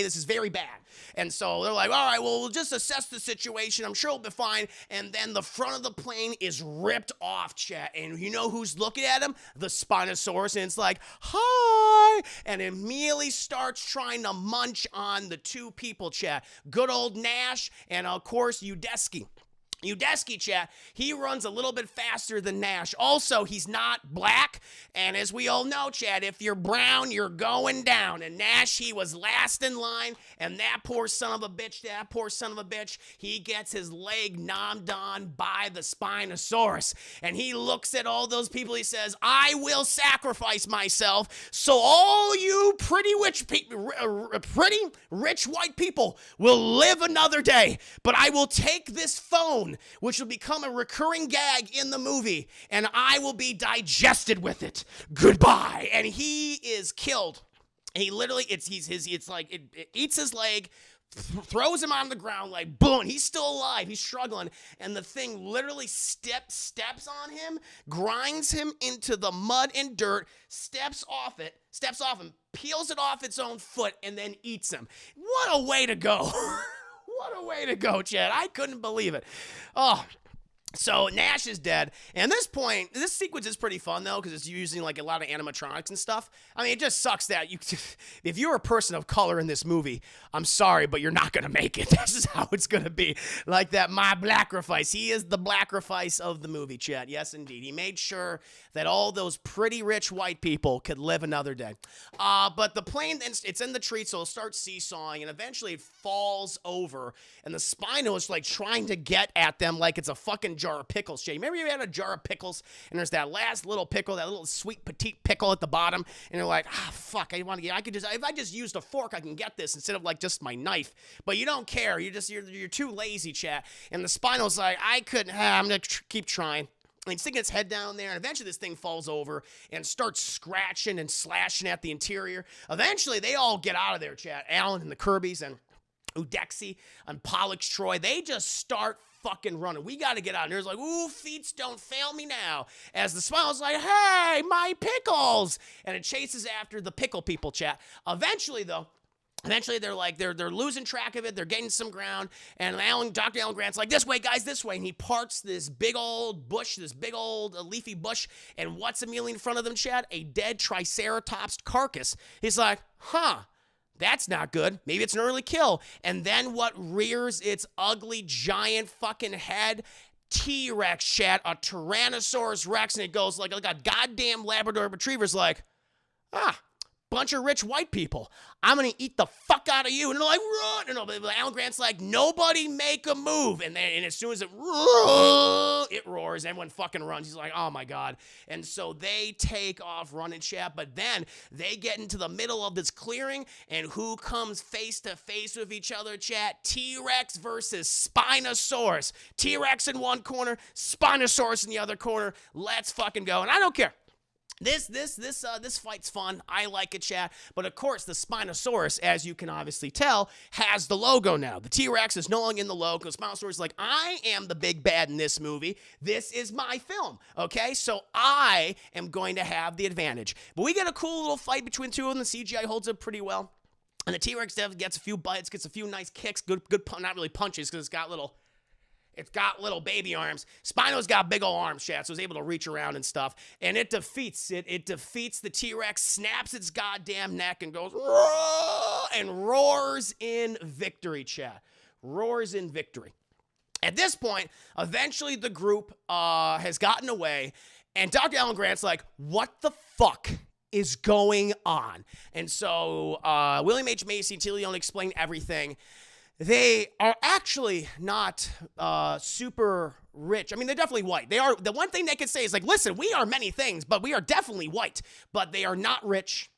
This is very bad. And so they're like, all right, well, we'll just assess the situation. I'm sure it'll be fine. And then the front of the plane is ripped off, chat. And you know who's looking at him? The Spinosaurus. And it's like, hi. And immediately starts trying to munch on the two people, chat. Good old Nash and, of course, Udesky. Udesky, chat, he runs a little bit faster than Nash. Also, he's not black, and as we all know, chat, if you're brown, you're going down. And Nash, he was last in line, and that poor son of a bitch, he gets his leg nommed on by the Spinosaurus. And he looks at all those people, he says, I will sacrifice myself, so all you pretty rich white people will live another day, but I will take this phone, which will become a recurring gag in the movie, and I will be digested with it. Goodbye. And he is killed. He literally, it eats his leg, throws him on the ground, like boom, he's still alive, he's struggling, and the thing literally steps on him, grinds him into the mud and dirt, steps off him, peels it off its own foot, and then eats him. What a way to go. What a way to go, Chad. I couldn't believe it. Oh, so Nash is dead. And at this point, this sequence is pretty fun, though, because it's using, like, a lot of animatronics and stuff. I mean, it just sucks that if you're a person of color in this movie, I'm sorry, but you're not going to make it. This is how it's going to be. Like that My Blackifice. He is the Blackifice of the movie, Chad. Yes, indeed. He made sure that all those pretty rich white people could live another day. But the plane, it's in the tree, so it'll start seesawing, and eventually it falls over, and the Spino is, like, trying to get at them like it's a fucking jar of pickles, Jay. Remember you had a jar of pickles, and there's that last little pickle, that little sweet petite pickle at the bottom, and you're like, fuck, if I just used a fork, I can get this instead of, like, just my knife. But you don't care. You're too lazy, chat. And the Spino's like, I'm gonna keep trying. And he's sticking his head down there, and eventually this thing falls over and starts scratching and slashing at the interior. Eventually, they all get out of there, chat. Alan and the Kirbys and Udexy and Pollux Troy, they just start fucking running. We got to get out. And there's like, ooh, feet don't fail me now. As the Spino's like, hey, my pickles. And it chases after the pickle people, chat. Eventually, they're like, they're losing track of it. They're getting some ground. And Dr. Alan Grant's like, this way, guys, this way. And he parts this big old bush, this big old leafy bush. And what's immediately in front of them, Chad? A dead Triceratops carcass. He's like, That's not good. Maybe it's an early kill. And then what rears its ugly, giant fucking head? T-Rex, chat, a Tyrannosaurus Rex, and it goes like a goddamn Labrador Retriever's like, bunch of rich white people. I'm going to eat the fuck out of you. And they're like, run. And Alan Grant's like, nobody make a move. And as soon as it roars, everyone fucking runs. He's like, oh my God. And so they take off running, chat. But then they get into the middle of this clearing. And who comes face to face with each other, chat? T-Rex versus Spinosaurus. T-Rex in one corner, Spinosaurus in the other corner. Let's fucking go. And I don't care. This fight's fun. I like it, chat. But of course, the Spinosaurus, as you can obviously tell, has the logo now. The T-Rex is no longer in the logo. Spinosaurus is like, I am the big bad in this movie. This is my film, okay? So I am going to have the advantage. But we get a cool little fight between two of them. The CGI holds up pretty well. And the T-Rex definitely gets a few bites, gets a few nice kicks, good not really punches because it's got little baby arms. Spino's got big ol' arms, chat, so it's able to reach around and stuff. And it defeats the T-Rex, snaps its goddamn neck, and goes, roar, and roars in victory, chat. Roars in victory. At this point, eventually the group has gotten away, and Dr. Alan Grant's like, what the fuck is going on? And so William H. Macy and T. Leone explain everything. They are actually not super rich. I mean, they're definitely white. They are. The one thing they could say is like, listen, we are many things, but we are definitely white. But they are not rich.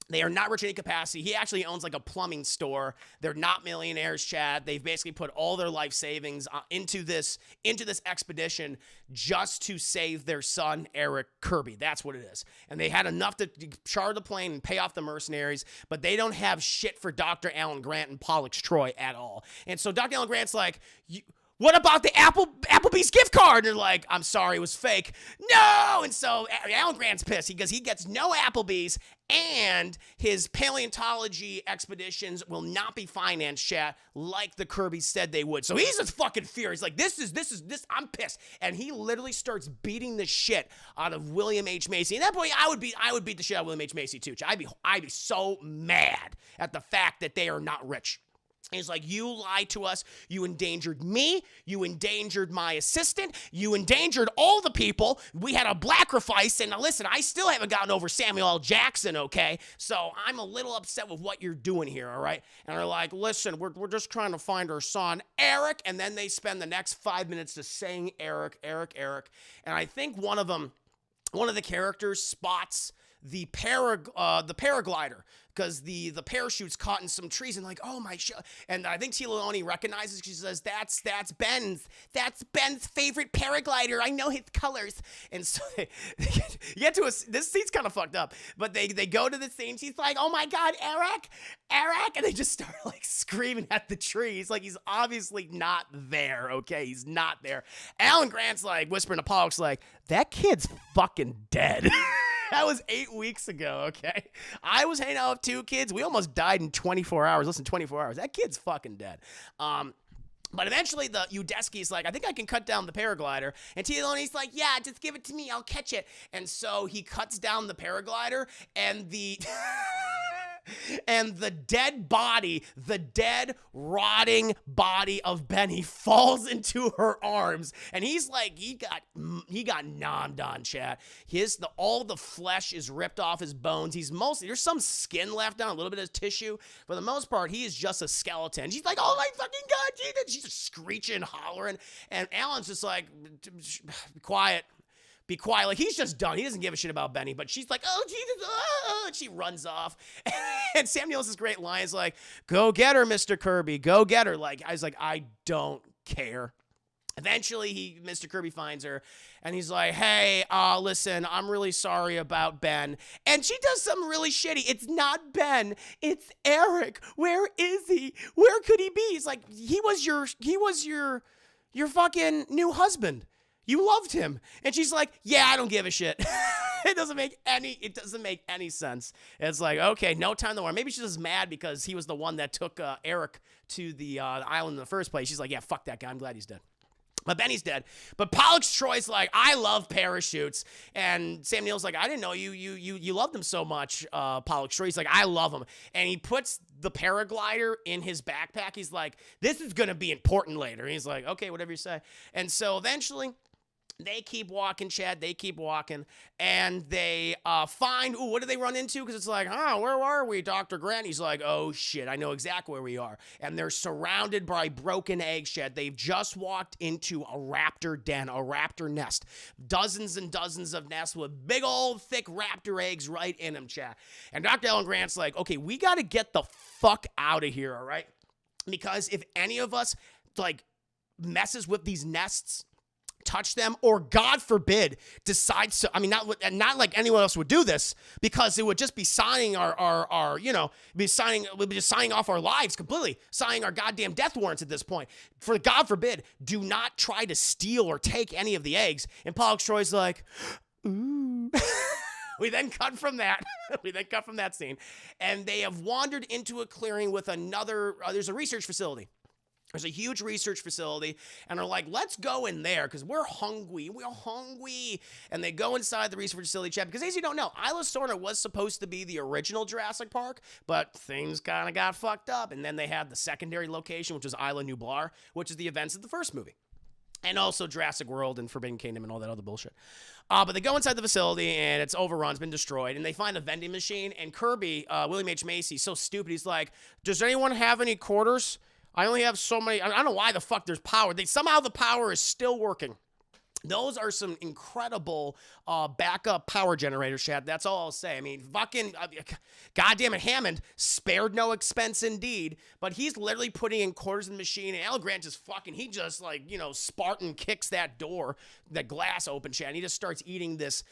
They are not rich in any capacity. He actually owns like a plumbing store. They're not millionaires, Chad. They've basically put all their life savings into this expedition just to save their son, Eric Kirby. That's what it is. And they had enough to charter the plane and pay off the mercenaries, but they don't have shit for Dr. Alan Grant and Pollux Troy at all. And so Dr. Alan Grant's like, what about the Applebee's gift card? And they're like, I'm sorry, it was fake. No! And so Alan Grant's pissed because he gets no Applebee's and his paleontology expeditions will not be financed, chat, like the Kirbys said they would. So he's just fucking furious. Like, this, I'm pissed. And he literally starts beating the shit out of William H. Macy. And that point, I would beat the shit out of William H. Macy too. I'd be so mad at the fact that they are not rich. He's like, you lied to us, you endangered me, you endangered my assistant, you endangered all the people, we had a blackifice, and now listen, I still haven't gotten over Samuel L. Jackson, okay? So I'm a little upset with what you're doing here, all right? And they're like, listen, we're just trying to find our son, Eric, and then they spend the next 5 minutes just saying Eric, and I think one of the characters spots the paraglider, because the parachute's caught in some trees, and like, oh my shit. And I think T. Leone recognizes, she says, that's Ben's favorite paraglider. I know his colors. And so you get to this scene's kind of fucked up, but they go to the scene. She's like, oh my God, Eric. And they just start like screaming at the trees. Like, he's obviously not there. Okay. He's not there. Alan Grant's like whispering to Pollux, like, that kid's fucking dead. That was 8 weeks ago, okay? I was hanging out with 2 kids. We almost died in 24 hours. Listen, 24 hours. That kid's fucking dead. But eventually the Udesky's like, I think I can cut down the paraglider. And T. Leone's like, yeah, just give it to me. I'll catch it. And so he cuts down the paraglider, and the... and the dead rotting body of Benny falls into her arms, and he's like, he got nommed on, chat. All the flesh is ripped off his bones. There's some skin left on, a little bit of tissue. For the most part, he is just a skeleton. She's like, oh my fucking God, Jesus. She's just screeching, hollering, and Alan's just like, be quiet. Like, he's just done. He doesn't give a shit about Benny, but she's like, oh, Jesus, and she runs off. And Samuel's great line is like, go get her, Mr. Kirby. Go get her. Like, I was like, I don't care. Eventually, Mr. Kirby finds her, and he's like, hey, listen, I'm really sorry about Ben. And she does something really shitty. It's not Ben. It's Eric. Where is he? Where could he be? He's like, he was your fucking new husband. You loved him. And she's like, yeah, I don't give a shit. It doesn't make any sense. It's like, okay, no time to worry. Maybe she's just mad because he was the one that took Eric to the island in the first place. She's like, yeah, fuck that guy. I'm glad he's dead. But Benny's dead. But Pollux Troy's like, I love parachutes. And Sam Neill's like, I didn't know you loved them so much, Pollux Troy. He's like, I love them. And he puts the paraglider in his backpack. He's like, this is going to be important later. He's like, okay, whatever you say. And so eventually, they keep walking, Chad. They keep walking, and they find, ooh, what do they run into? Because it's like, where are we, Dr. Grant? He's like, oh, shit, I know exactly where we are. And they're surrounded by broken eggs, Chad. They've just walked into a raptor den, a raptor nest. Dozens and dozens of nests with big old thick raptor eggs right in them, Chad. And Dr. Alan Grant's like, okay, we got to get the fuck out of here, all right? Because if any of us, like, messes with these nests, touch them, or God forbid, decides to, I mean, not like anyone else would do this, because it would just be signing our we'd be just signing off our lives completely, signing our goddamn death warrants at this point. For God forbid, do not try to steal or take any of the eggs. And Pollux Troy's like, ooh. We then cut from that. Scene. And they have wandered into a clearing with another, there's a research facility. There's a huge research facility, and they're like, let's go in there because we're hungry. We're hungry. And they go inside the research facility, Chad, because as you don't know, Isla Sorna was supposed to be the original Jurassic Park, but things kind of got fucked up. And then they had the secondary location, which was Isla Nublar, which is the events of the first movie. And also Jurassic World and Forbidden Kingdom and all that other bullshit. But they go inside the facility, and it's overrun, it's been destroyed, and they find a vending machine, and Kirby, William H. Macy, so stupid, he's like, does anyone have any quarters? I only have so many. I don't know why the fuck there's power. Somehow the power is still working. Those are some incredible backup power generators, Chad. That's all I'll say. I mean, fucking, goddamn it, Hammond spared no expense indeed, but he's literally putting in quarters in the machine, and Alan Grant just fucking, he just like, Spartan kicks that door, that glass open, Chad, and he just starts eating this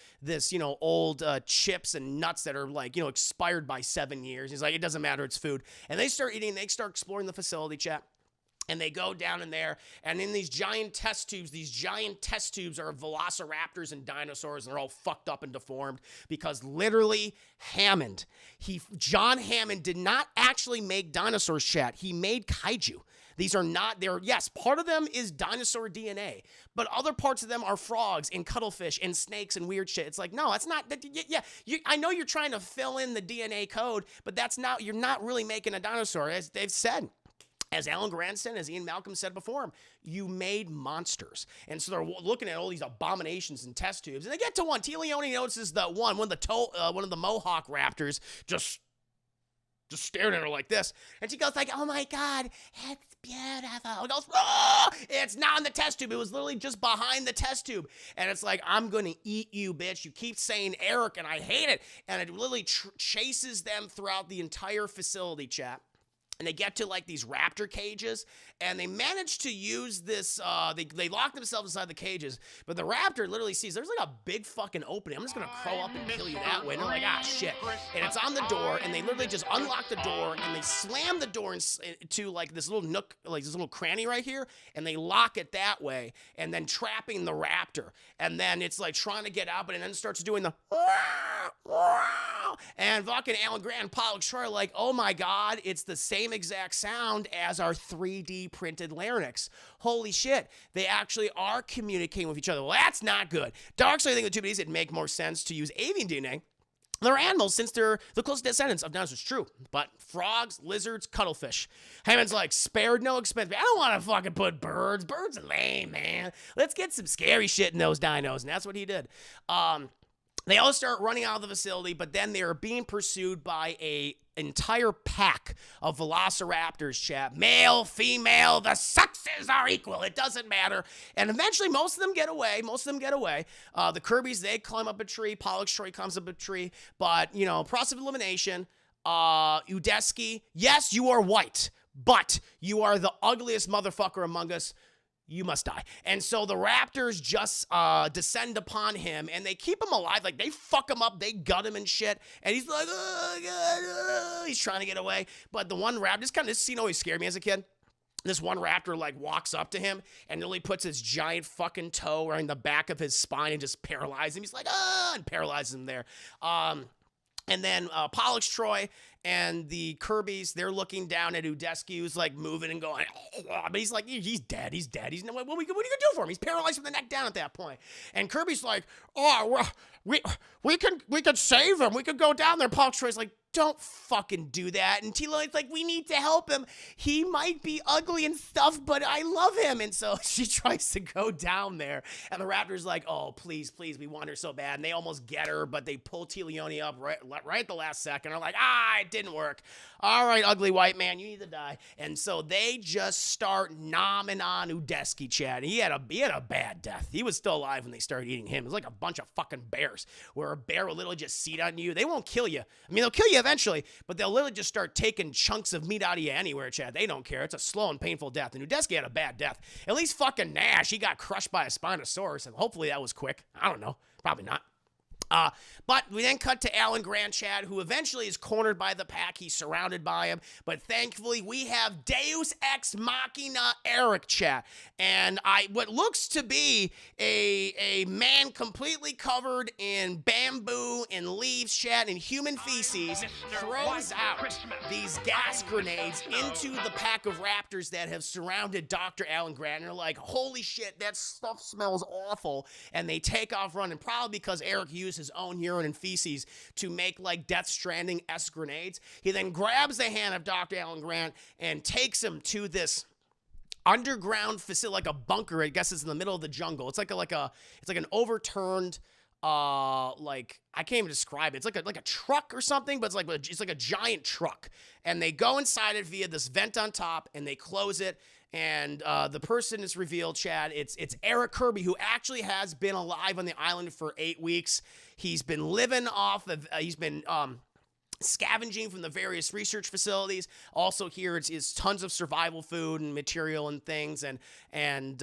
old chips and nuts that are like, expired by 7 years. He's like, it doesn't matter, it's food. And they start eating, they start exploring the facility, Chad. And they go down in there, and in these giant test tubes are velociraptors and dinosaurs, and they're all fucked up and deformed because literally John Hammond did not actually make dinosaurs, chat. He made kaiju. These are not, yes, part of them is dinosaur DNA, but other parts of them are frogs and cuttlefish and snakes and weird shit. It's like, no, it's not, I know you're trying to fill in the DNA code, but you're not really making a dinosaur, as they've said. As Alan Grant said, as Ian Malcolm said before him, you made monsters. And so they're looking at all these abominations and test tubes. And they get to one. T. Leone notices that one of the Mohawk raptors just stared at her like this. And she goes like, oh my God, it's beautiful. He goes, oh! It's not in the test tube. It was literally just behind the test tube. And it's like, I'm going to eat you, bitch. You keep saying Eric, and I hate it. And it literally chases them throughout the entire facility, chat. And they get to like these raptor cages, and they manage to use this, they lock themselves inside the cages, but the raptor literally sees there's like a big fucking opening. I'm just gonna crawl up and kill you that way. And they're like, ah, shit. And it's on the door, and they literally just unlock the door, and they slam the door into like this little nook, like this little cranny right here, and they lock it that way, and then trapping the raptor. And then it's like trying to get out, but it then starts doing the and fucking Alan Grant and Pollux Troy are like, oh my God, it's the same exact sound as our 3D printed larynx. Holy shit, they actually are communicating with each other. Well, that's not good. Darkseid, I think the two bodies, it'd make more sense to use avian DNA. They're animals since they're the closest descendants of dinosaurs. True, but frogs, lizards, cuttlefish. Hammond's like, spared no expense. I don't want to fucking put birds. Birds are lame, man. Let's get some scary shit in those dinos, and that's what he did. They all start running out of the facility, but then they are being pursued by a entire pack of velociraptors, chap. Male, female, the sexes are equal. It doesn't matter. And eventually, most of them get away. The Kirbys, they climb up a tree. Pollux Troy climbs up a tree. But, process of elimination. Udesky, yes, you are white, but you are the ugliest motherfucker among us. You must die. And so the raptors just descend upon him, and they keep him alive. Like, they fuck him up. They gut him and shit. And he's like, oh, God. He's trying to get away. But the one raptor, this scene always scared me as a kid. This one raptor, like, walks up to him and literally puts his giant fucking toe around the back of his spine and just paralyzes him. He's like, and paralyzes him there. And then Pollux Troy and the Kirby's, they're looking down at Udesky, who's like moving and going, but he's like, he's dead. What are you gonna do for him? He's paralyzed from the neck down at that point. And Kirby's like, oh, we can save him. We could go down there. Paul Troy's like, don't fucking do that. And T-Lone's like, we need to help him. He might be ugly and stuff, but I love him. And so she tries to go down there. And the Raptors like, oh, please, we want her so bad. And they almost get her, but they pull T-Leone up right at the last second. They're like, it didn't work. All right, ugly white man, you need to die. And so they just start nomming on Udesky, Chad. He had a bad death. He was still alive when they started eating him. It was like a bunch of fucking bears, where a bear will literally just seat on you. They won't kill you. I mean, they'll kill you eventually, but they'll literally just start taking chunks of meat out of you anywhere, Chad. They don't care. It's a slow and painful death. And Udesky had a bad death. At least fucking Nash, he got crushed by a Spinosaurus, and hopefully that was quick. I don't know. Probably not. But we then cut to Alan Grant, Chad, who eventually is cornered by the pack. He's surrounded by him. But thankfully, we have Deus Ex Machina Eric, Chad. And what looks to be a man completely covered in bamboo and leaves, Chad, and human feces, throws out these gas grenades into the pack of raptors that have surrounded Dr. Alan Grant. And they're like, holy shit, that stuff smells awful. And they take off running, probably because Eric used his own urine and feces to make like Death Stranding-esque grenades. He then grabs the hand of Dr. Alan Grant and takes him to this underground facility, like a bunker. I guess it's in the middle of the jungle. It's like an overturned, like, I can't even describe it. It's like a truck or something, but it's like a giant truck. And they go inside it via this vent on top, and they close it. And the person is revealed, Chad. It's Eric Kirby, who actually has been alive on the island for 8 weeks. He's been living off of, scavenging from the various research facilities. Also here it's tons of survival food and material and things and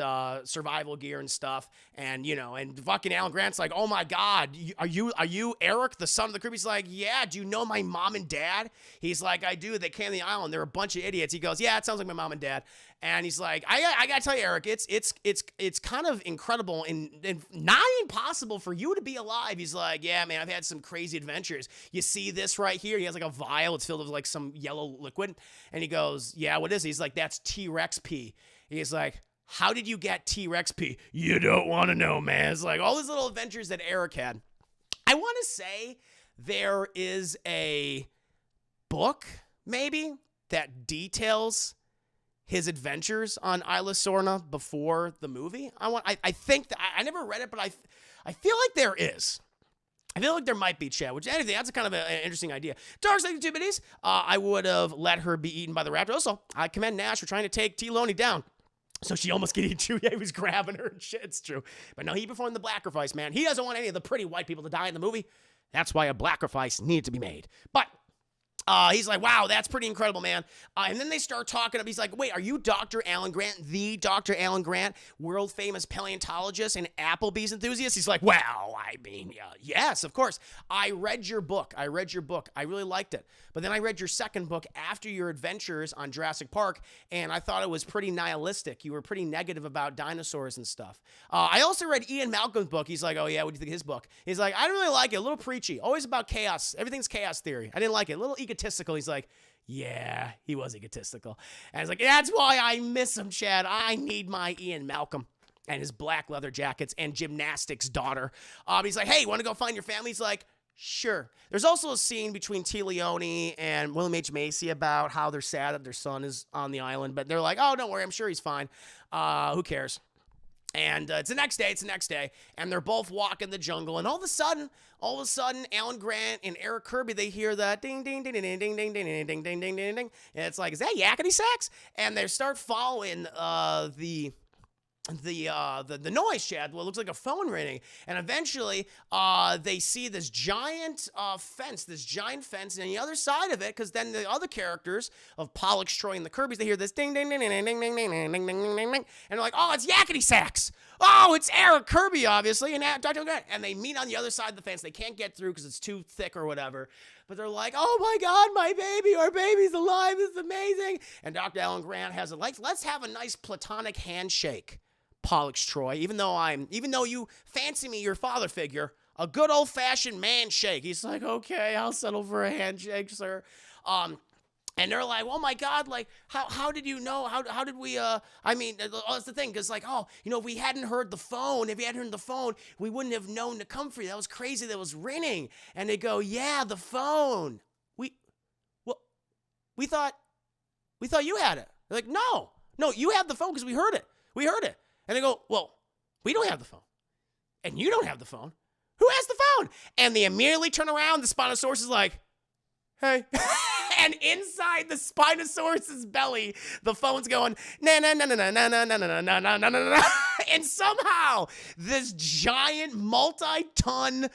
survival gear and stuff. And, and fucking Alan Grant's like, oh my God, are you Eric, the son of the creep? He's like, yeah, do you know my mom and dad? He's like, I do. They came to the island. They're a bunch of idiots. He goes, yeah, it sounds like my mom and dad. And he's like, I gotta tell you, Eric, it's kind of incredible and not impossible for you to be alive. He's like, yeah, man, I've had some crazy adventures. You see this right here? He has like a vial. It's filled with like some yellow liquid. And he goes, yeah, what is it? He's like, that's T-Rex pee. He's like, how did you get T-Rex pee? You don't want to know, man. It's like all these little adventures that Eric had. I want to say there is a book, maybe, that details his adventures on Isla Sorna before the movie. I think that I never read it, but I feel like there is. I feel like there might be, Chad, which anything, that's a kind of an interesting idea. Dark Side activities, I would have let her be eaten by the raptor. Also, I commend Nash for trying to take T-Loney down. So she almost get eaten too. Yeah, he was grabbing her and shit. It's true. But no, he performed the blackrifice, man. He doesn't want any of the pretty white people to die in the movie. That's why a blackrifice needed to be made. But he's like, wow, that's pretty incredible, man. And then they start talking. He's like, wait, are you Dr. Alan Grant, the Dr. Alan Grant, world famous paleontologist and Applebee's enthusiast? He's like, well, I mean, yes, of course. I read your book. I really liked it. But then I read your second book after your adventures on Jurassic Park, and I thought it was pretty nihilistic. You were pretty negative about dinosaurs and stuff. I also read Ian Malcolm's book. He's like, oh, yeah, what do you think of his book? He's like, I don't really like it. A little preachy. Always about chaos. Everything's chaos theory. I didn't like it. A little egotistical. He's like, yeah, he was egotistical. And I was like, that's why I miss him, Chad. I need my Ian Malcolm and his black leather jackets and gymnastics daughter. He's like, hey, you want to go find your family? He's like, sure. There's also a scene between T. Leone and William H. Macy about how they're sad that their son is on the island, but they're like, oh, don't worry, I'm sure he's fine. Who cares? And it's the next day, and they're both walking the jungle, and all of a sudden, Alan Grant and Eric Kirby, they hear that ding, ding, ding, ding, ding, ding, ding, ding, ding, ding, ding, ding, ding, ding, and it's like, is that yakety sax? And they start following the noise, Chad. Well, it looks like a phone ringing, and eventually they see this giant fence, and on the other side of it, because then the other characters of Pollux, Troy, and the Kirbys, they hear this ding, ding, ding, ding, ding, ding, ding, ding, ding, ding, ding, ding, and they're like, oh, it's yakety sax. Oh, it's Eric Kirby, obviously, and Dr. Grant, and they meet on the other side of the fence. They can't get through because it's too thick or whatever. But they're like, oh my God, our baby's alive. This is amazing. And Dr. Alan Grant has let's have a nice platonic handshake. Pollux Troy, even though you fancy me your father figure, a good old-fashioned man shake. He's like, okay, I'll settle for a handshake, sir. And they're like, oh my God, like, how did you know? How did we, I mean, that's the thing, because like, oh, you know, if we hadn't heard the phone, we wouldn't have known to come for you. That was crazy, that was ringing. And they go, yeah, the phone. We thought you had it. They're like, no, you had the phone because we heard it. And they go, well, we don't have the phone. And you don't have the phone. Who has the phone? And they immediately turn around. The Spinosaurus is like, hey. And inside the Spinosaurus's belly, the phone's going, na na na na na na na na na na na na na. And somehow this giant multi-ton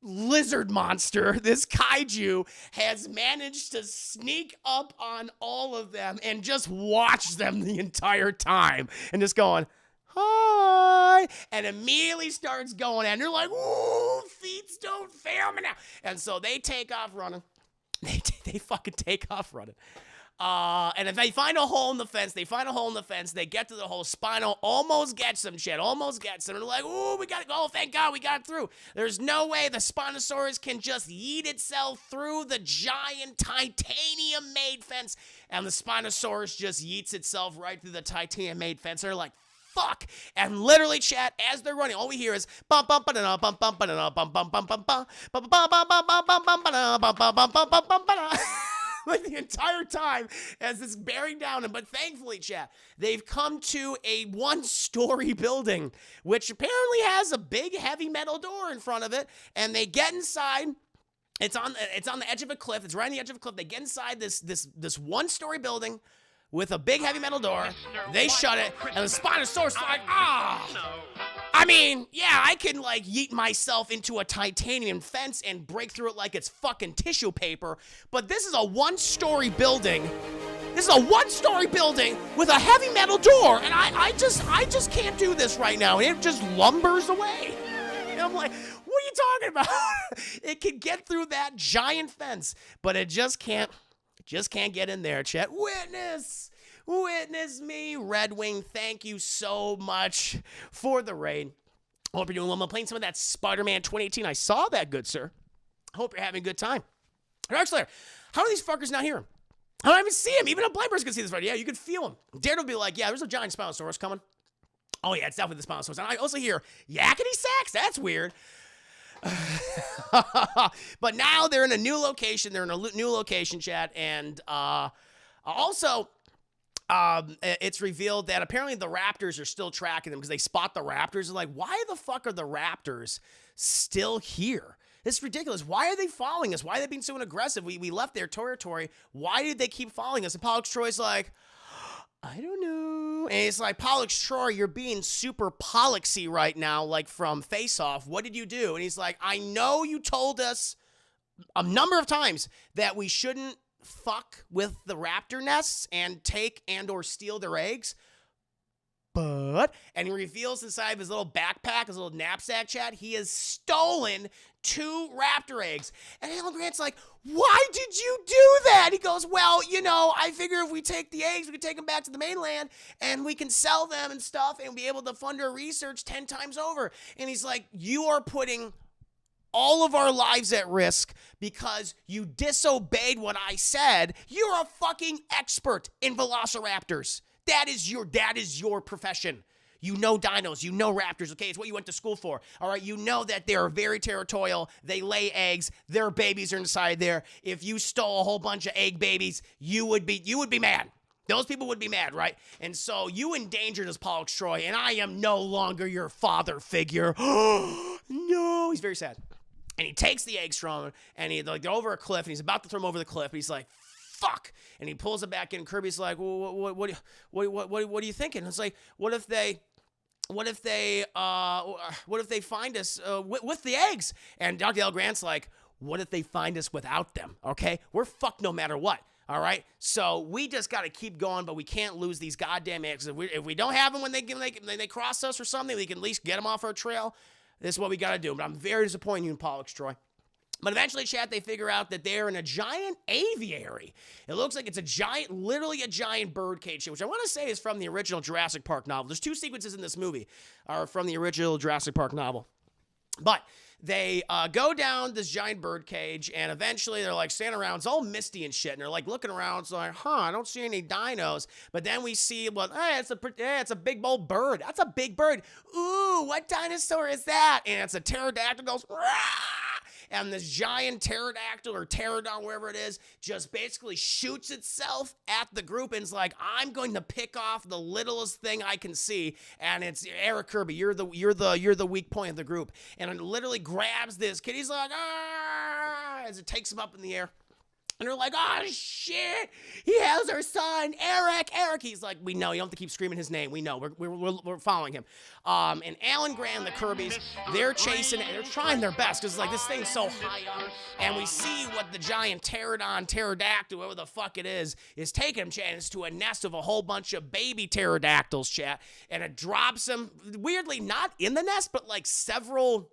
lizard monster, this kaiju, has managed to sneak up on all of them and just watch them the entire time and just going, hi, and immediately starts going, and they're like, ooh, feet don't fail me now. And so they take off running. They fucking take off running. And if they find a hole in the fence, they get to the hole. Spino almost gets them, Chad. Almost gets them. And they're like, ooh, we got to go. Oh, thank God we got through. There's no way the Spinosaurus can just yeet itself through the giant titanium-made fence. And the Spinosaurus just yeets itself right through the titanium-made fence. They're like, fuck. And literally, chat, as they're running, all we hear is bum bum ba bum bum ba bum bum bum bum bum like the entire time as it's bearing down. But thankfully, chat, they've come to a one-story building, which apparently has a big heavy metal door in front of it. And they get inside. It's on the edge of a cliff. It's right on the edge of a cliff. They get inside this one-story building with a big heavy metal door. They shut it, and the Spinosaurus is like, I mean, yeah, I can like yeet myself into a titanium fence and break through it like it's fucking tissue paper, but this is a one-story building. This is a one-story building with a heavy metal door, and I just can't do this right now. And it just lumbers away. And I'm like, what are you talking about? It can get through that giant fence, but it just can't get in there, chat. Witness me, Red Wing. Thank you so much for the raid. Hope you're doing well. I'm playing some of that Spider-Man 2018. I saw that, good sir. Hope you're having a good time. Darkslayer, how are these fuckers not here? I don't even see him. Even a blind person can see this right. Yeah, you can feel him. Daredevil will be like, yeah, there's a giant Spinosaurus coming. Oh yeah, it's definitely the Spinosaurus. And I also hear yakety sax. That's weird. But now they're in a new location. Chat, and also it's revealed that apparently the Raptors are still tracking them because they spot the Raptors. They're like, why the fuck are the Raptors still here? This is ridiculous. Why are they following us? Why are they being so aggressive? We left their territory. Why did they keep following us? And Pollux Troy's like, I don't know. And it's like, Pollux Troy, you're being super Polluxy right now, like from Face Off. What did you do? And he's like, I know you told us a number of times that we shouldn't fuck with the raptor nests and take and or steal their eggs. But, and he reveals inside of his little backpack, his little knapsack, chat, he has stolen 2 raptor eggs. And Alan Grant's like, why did you do that? He goes, well, you know, I figure if we take the eggs, we can take them back to the mainland and we can sell them and stuff and be able to fund our research 10 times over. And he's like, you are putting all of our lives at risk because you disobeyed what I said. You're a fucking expert in velociraptors. That is your profession. You know dinos, you know raptors, okay? It's what you went to school for, all right? You know that they're very territorial. They lay eggs. Their babies are inside there. If you stole a whole bunch of egg babies, you would be mad. Those people would be mad, right? And so you endangered us, Pollux Troy, and I am no longer your father figure. No, he's very sad. And he takes the eggs from him, and they're over a cliff, and he's about to throw them over the cliff, and he's like, fuck. And he pulls it back in. Kirby's like, well, what are you thinking? It's like, what if they find us with the eggs? And Dr. L. Grant's like, what if they find us without them? Okay, we're fucked no matter what. All right, so we just got to keep going, but we can't lose these goddamn eggs. If we don't have them when they cross us or something, we can at least get them off our trail. This is what we got to do. But I'm very disappointed in you, Pollux Troy. But eventually, chat, they figure out that they're in a giant aviary. It looks like it's literally a giant bird cage, which I want to say is from the original Jurassic Park novel. There's 2 sequences in this movie are from the original Jurassic Park novel. But they go down this giant bird cage, and eventually they're like standing around. It's all misty and shit, and they're like looking around. It's like, I don't see any dinos. But then we see, well, hey, it's a big old bird. That's a big bird. Ooh, what dinosaur is that? And it's a pterodactyl. Goes, rah! And this giant pterodactyl or pterodon, wherever it is, just basically shoots itself at the group and is like, I'm going to pick off the littlest thing I can see. And it's Eric Kirby. You're the weak point of the group. And it literally grabs this kid. He's like, as it takes him up in the air. And they're like, oh, shit, he has our son, Eric. He's like, we know, you don't have to keep screaming his name. We know, we're following him. And Alan Grant, the Kirbys, they're chasing it. They're trying their best because, like, this thing's so high up. And we see what the giant pterodactyl, whatever the fuck it is taking him, chat. It's to a nest of a whole bunch of baby pterodactyls, chat. And it drops him, weirdly, not in the nest, but like several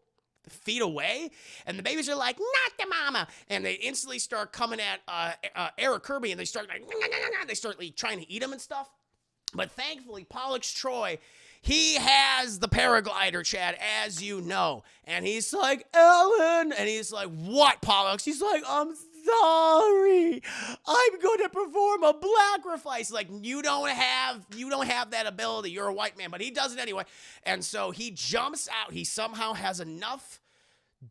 feet away, and the babies are like, not the mama, and they instantly start coming at Eric Kirby, and they start like, they start like, trying to eat him and stuff. But thankfully, Pollux Troy, he has the paraglider, Chad, as you know, and he's like, Ellen, and he's like, what, Pollux? He's like, I'm sorry, I'm going to perform a sacrifice. Like, you don't have that ability. You're a white man, but he does it anyway. And so he jumps out. He somehow has enough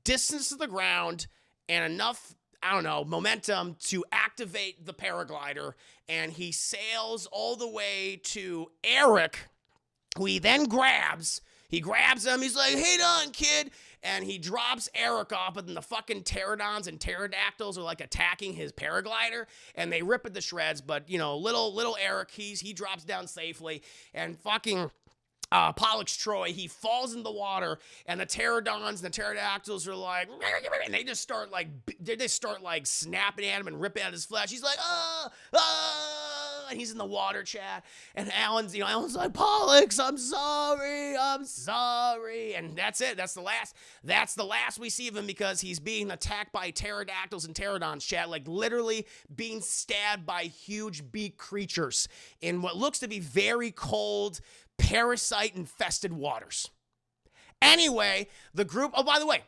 distance to the ground and enough, I don't know, momentum to activate the paraglider. And he sails all the way to Eric, who he then grabs. He grabs him. He's like, hey, on, kid. And he drops Eric off, and the fucking pterodons and pterodactyls are like attacking his paraglider, and they rip it to shreds. But, you know, little Eric, he drops down safely, and fucking Pollux Troy, he falls in the water, and the pterodons and the pterodactyls are like, and they just start like snapping at him and ripping at his flesh. He's like, and he's in the water, chat. And Alan's like, Pollux, I'm sorry. And that's it. That's the last we see of him, because he's being attacked by pterodactyls and pterodons, chat, like literally being stabbed by huge beak creatures in what looks to be very cold, parasite-infested waters. Anyway, the group, oh, by the way,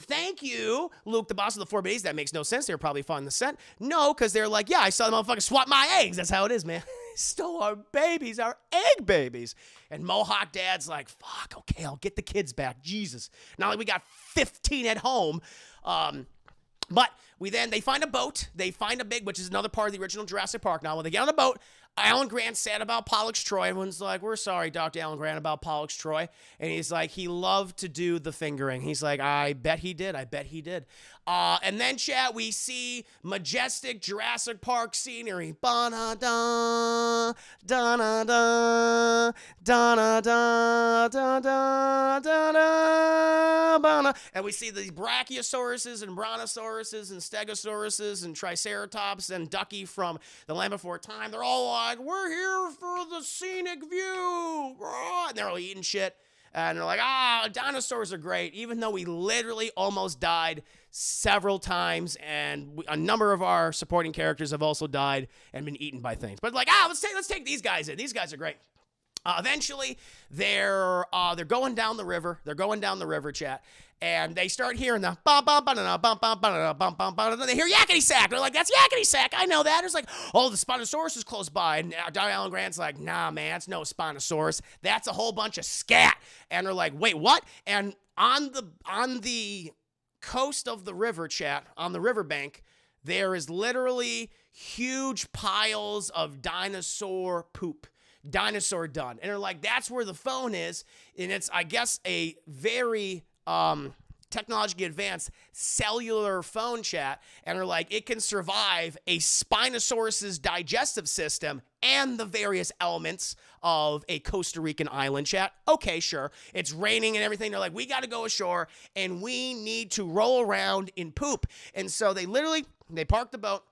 thank you, Luke, the boss of the 4 babies. That makes no sense. They were probably following the scent. No, because they're like, yeah, I saw the motherfucker swap my eggs. That's how it is, man. Stole our babies, our egg babies. And Mohawk Dad's like, fuck, okay, I'll get the kids back. Jesus. Not like we got 15 at home. But they find a boat. They find a big, which is another part of the original Jurassic Park now. When they get on the boat, Alan Grant's sad about Pollux Troy. Everyone's like, we're sorry, Dr. Alan Grant, about Pollux Troy. And he's like, he loved to do the fingering. He's like, I bet he did. And then, chat, we see majestic Jurassic Park scenery. Ba-da-da, da-da-da, da-da-da, da-da, da-da, ba-da. And we see the Brachiosauruses and Brontosauruses and Stegosauruses and Triceratops and Ducky from The Land Before Time. They're all like, we're here for the scenic view. And they're all eating shit. And they're like, dinosaurs are great, even though we literally almost died several times, and a number of our supporting characters have also died and been eaten by things. But like, let's take these guys in. These guys are great. Eventually, they're going down the river. They're going down the river, chat, and they start hearing the bum bum bum bum bum bum bum bum bum. They hear yakety sack. They're like, that's yakety sack. I know that. It's like, oh, the Spinosaurus is close by. And Dr. Alan Grant's like, nah, man, it's no Spinosaurus. That's a whole bunch of scat. And they're like, wait, what? And on the coast of the river, chat, on the riverbank, there is literally huge piles of dinosaur poop. Dinosaur done. And they're like, that's where the phone is. And it's, I guess, a very technologically advanced cellular phone, chat. And they're like, it can survive a Spinosaurus's digestive system and the various elements of a Costa Rican island, chat. Okay, sure. It's raining and everything. They're like, we got to go ashore and we need to roll around in poop. And so they park the boat.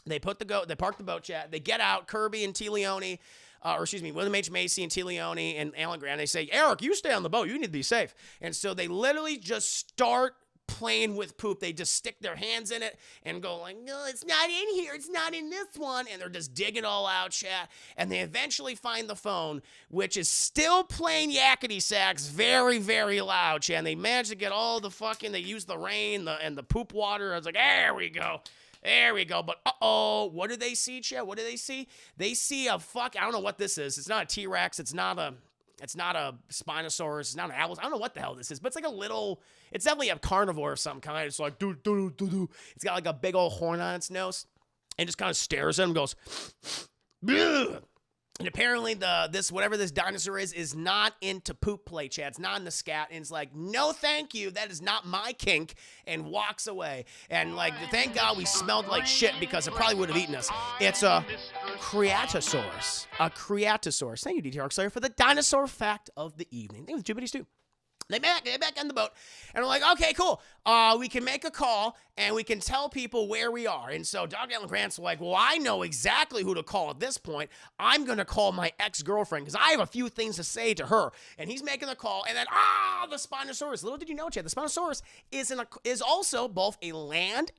They park the boat, chat. They get out, Kirby and Leone, William H. Macy and Leone and Alan Grant. They say, Eric, you stay on the boat. You need to be safe. And so they literally just start playing with poop. They just stick their hands in it and go like, no, it's not in here. It's not in this one. And they're just digging all out, chat. And they eventually find the phone, which is still playing yakety sax very, very loud, chat. And they manage to get all the fucking, they use the rain and the poop water. I was like, there we go. There we go. But what do they see, chat? What do they see? They see a I don't know what this is. It's not a T-Rex. It's not a Spinosaurus. It's not an Atlas. I don't know what the hell this is, but it's like a little, it's definitely a carnivore of some kind. It's like, do, do, do, do. It's got like a big old horn on its nose and just kind of stares at him and goes, bleh. And apparently whatever this dinosaur is not into poop play, chat. It's not in the scat. And it's like, no, thank you. That is not my kink. And walks away. And like, thank God we smelled like shit because it probably would have eaten us. It's a Creatosaurus. A Creatosaurus. Thank you, DTR Slayer, for the dinosaur fact of the evening. Thank you, Two Bitties too. They back on the boat, and we're like, okay, cool. We can make a call, and we can tell people where we are. And so Dr. Alan Grant's like, well, I know exactly who to call at this point. I'm going to call my ex-girlfriend, because I have a few things to say to her. And he's making the call, and then, the Spinosaurus. Little did you know, Chad, the Spinosaurus is also both a land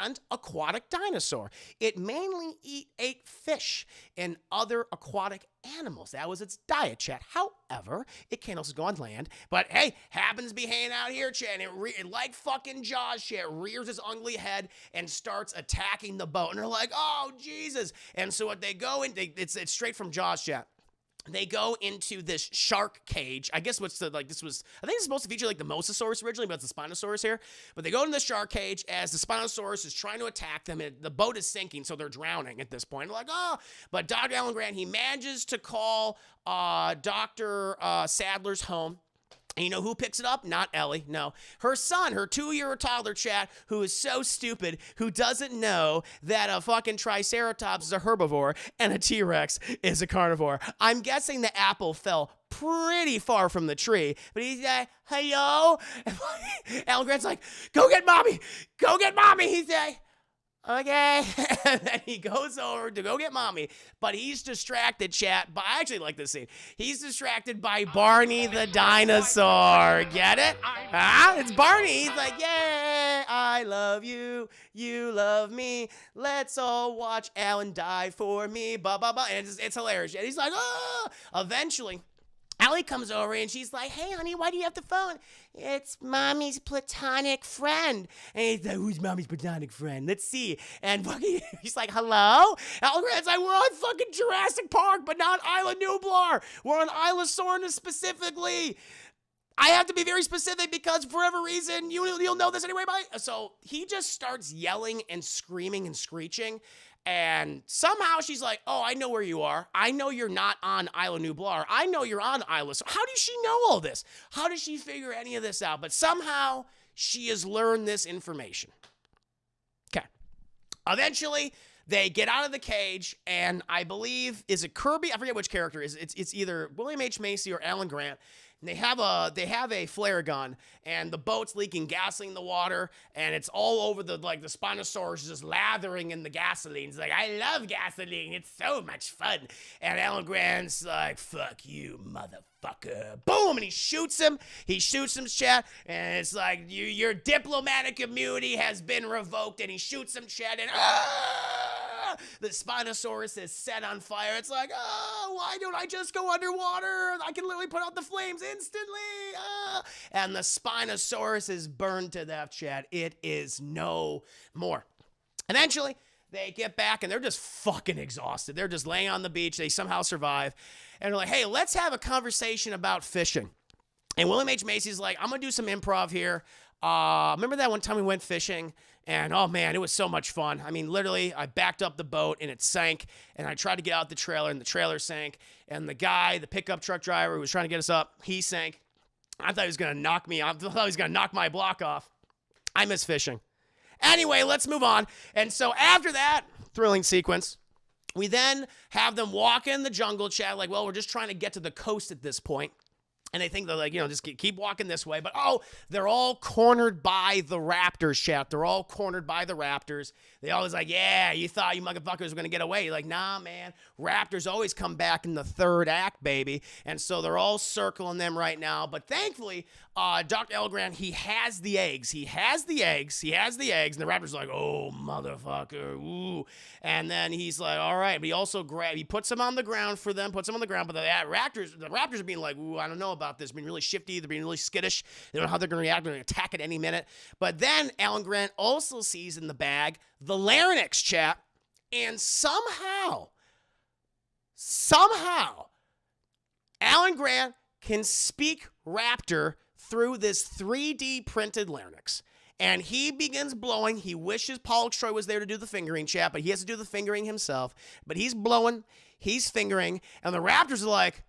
and aquatic dinosaur. It mainly ate fish and other aquatic animals. That was its diet, chat. However, it can also go on land. But hey, happens to be hanging out here, chat. And it like fucking Jaws, chat, rears its ugly head and starts attacking the boat. And they're like, oh, Jesus. And so what they go in, it's straight from Jaws, chat. They go into this shark cage. I guess I think this is supposed to feature like the Mosasaurus originally, but it's the Spinosaurus here. But they go into the shark cage as the Spinosaurus is trying to attack them, and the boat is sinking, so they're drowning at this point. They're like, oh, but Dr. Alan Grant, he manages to call Dr. Sadler's home. And you know who picks it up? Not Ellie, no. Her son, her 2-year toddler, chat, who is so stupid, who doesn't know that a fucking Triceratops is a herbivore and a T-Rex is a carnivore. I'm guessing the apple fell pretty far from the tree, but he's like, hello? Alan Grant's like, go get mommy! Go get mommy! He's like, okay. And then he goes over to go get mommy, but he's distracted, chat. But I actually like this scene. He's distracted by Barney the dinosaur. Get it? Huh? It's Barney. He's like, yeah, I love you. You love me. Let's all watch Alan die for me. Blah, blah, blah. And it's hilarious. And he's like, oh. Eventually, Allie comes over and she's like, hey, honey, why do you have the phone? It's mommy's platonic friend. And he's like, who's mommy's platonic friend? Let's see. And fucking, he's like, hello? Alan Grant's like, we're on fucking Jurassic Park, but not Isla Nublar. We're on Isla Sorna specifically. I have to be very specific because for whatever reason, you'll know this anyway, bye. So he just starts yelling and screaming and screeching. And somehow she's like, oh, I know where you are. I know you're not on Isla Nublar. I know you're on Isla. So how does she know all this? How does she figure any of this out? But somehow she has learned this information. Okay. Eventually, they get out of the cage, and I believe, is it Kirby? I forget which character. It's either William H. Macy or Alan Grant. And they have a flare gun, and the boat's leaking gasoline in the water, and it's all over the Spinosaurus is just lathering in the gasoline. It's like, I love gasoline. It's so much fun. And Alan Grant's like, fuck you, motherfucker. Boom, and he shoots him. He shoots him, chat, and it's like, your diplomatic immunity has been revoked, and he shoots him, chat, and the Spinosaurus is set on fire. It's like, oh, why don't I just go underwater? I can literally put out the flames instantly. And the Spinosaurus is burned to death, chat. It is no more. Eventually, they get back, and they're just fucking exhausted. They're just laying on the beach. They somehow survive. And they're like, hey, let's have a conversation about fishing. And William H. Macy's like, I'm going to do some improv here. Remember that one time we went fishing? And oh man, it was so much fun. I mean, literally, I backed up the boat and it sank. And I tried to get out the trailer and the trailer sank. And the guy, the pickup truck driver who was trying to get us up, he sank. I thought he was going to knock me off. I thought he was going to knock my block off. I miss fishing. Anyway, let's move on. And so after that thrilling sequence, we then have them walk in the jungle, chat. Like, well, we're just trying to get to the coast at this point. And they think they're like, just keep walking this way. But, they're all cornered by the raptors, chat. They're all cornered by the raptors. They always like, yeah, you thought you motherfuckers were going to get away. You're like, nah, man. Raptors always come back in the third act, baby. And so they're all circling them right now. But thankfully, Dr. Alan Grant, he has the eggs. He has the eggs. And the raptor's like, oh, motherfucker. Ooh. And then he's like, all right. But he also he puts them on the ground for them, but the raptors are being like, ooh, I don't know about this. Being really shifty. They're being really skittish. They don't know how they're going to react. They're going to attack at any minute. But then Alan Grant also sees in the bag the larynx, chat. And somehow, Alan Grant can speak raptor through this 3D printed larynx. And he begins blowing. He wishes Pollux Troy was there to do the fingering, chat, but he has to do the fingering himself. But he's blowing, he's fingering, and the raptors are like,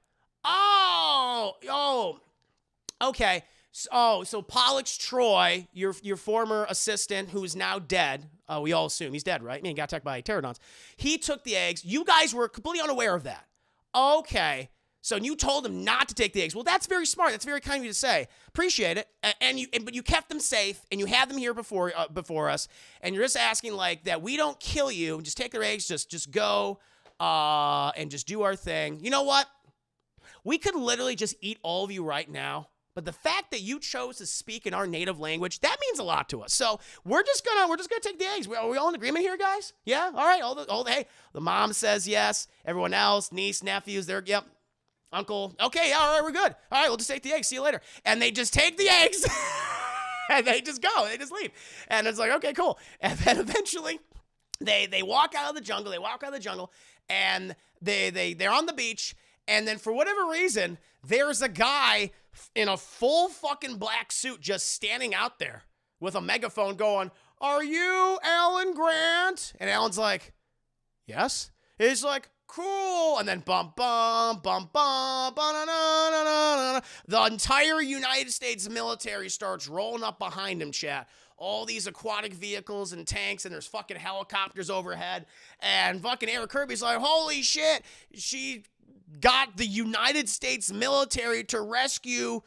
okay. So Pollux Troy, your former assistant, who's now dead, we all assume he's dead, right? I mean, he got attacked by pterodons. He took the eggs. You guys were completely unaware of that. Okay. So you told him not to take the eggs. Well, that's very smart. That's very kind of you to say. Appreciate it. But you kept them safe, and you had them here before us, and you're just asking like that we don't kill you. Just take their eggs. Just go and just do our thing. You know what? We could literally just eat all of you right now. But the fact that you chose to speak in our native language, that means a lot to us. So we're just gonna take the eggs. Are we all in agreement here, guys? Yeah? All right. Hey, the mom says yes. Everyone else, niece, nephews, yep. Uncle, okay, all right, we're good. All right, we'll just take the eggs. See you later. And they just take the eggs and they just go. They just leave. And it's like, okay, cool. And then eventually they walk out of the jungle. And they're on the beach. And then for whatever reason, there's a guy in a full fucking black suit just standing out there with a megaphone going, "Are you Alan Grant?" And Alan's like, "Yes." He's like, "Cool." And then bum, bum, bum, bum, ba-na-na-na-na-na. The entire United States military starts rolling up behind him, chat. All these aquatic vehicles and tanks, and there's fucking helicopters overhead. And fucking Eric Kirby's like, holy shit, she got the United States military to rescue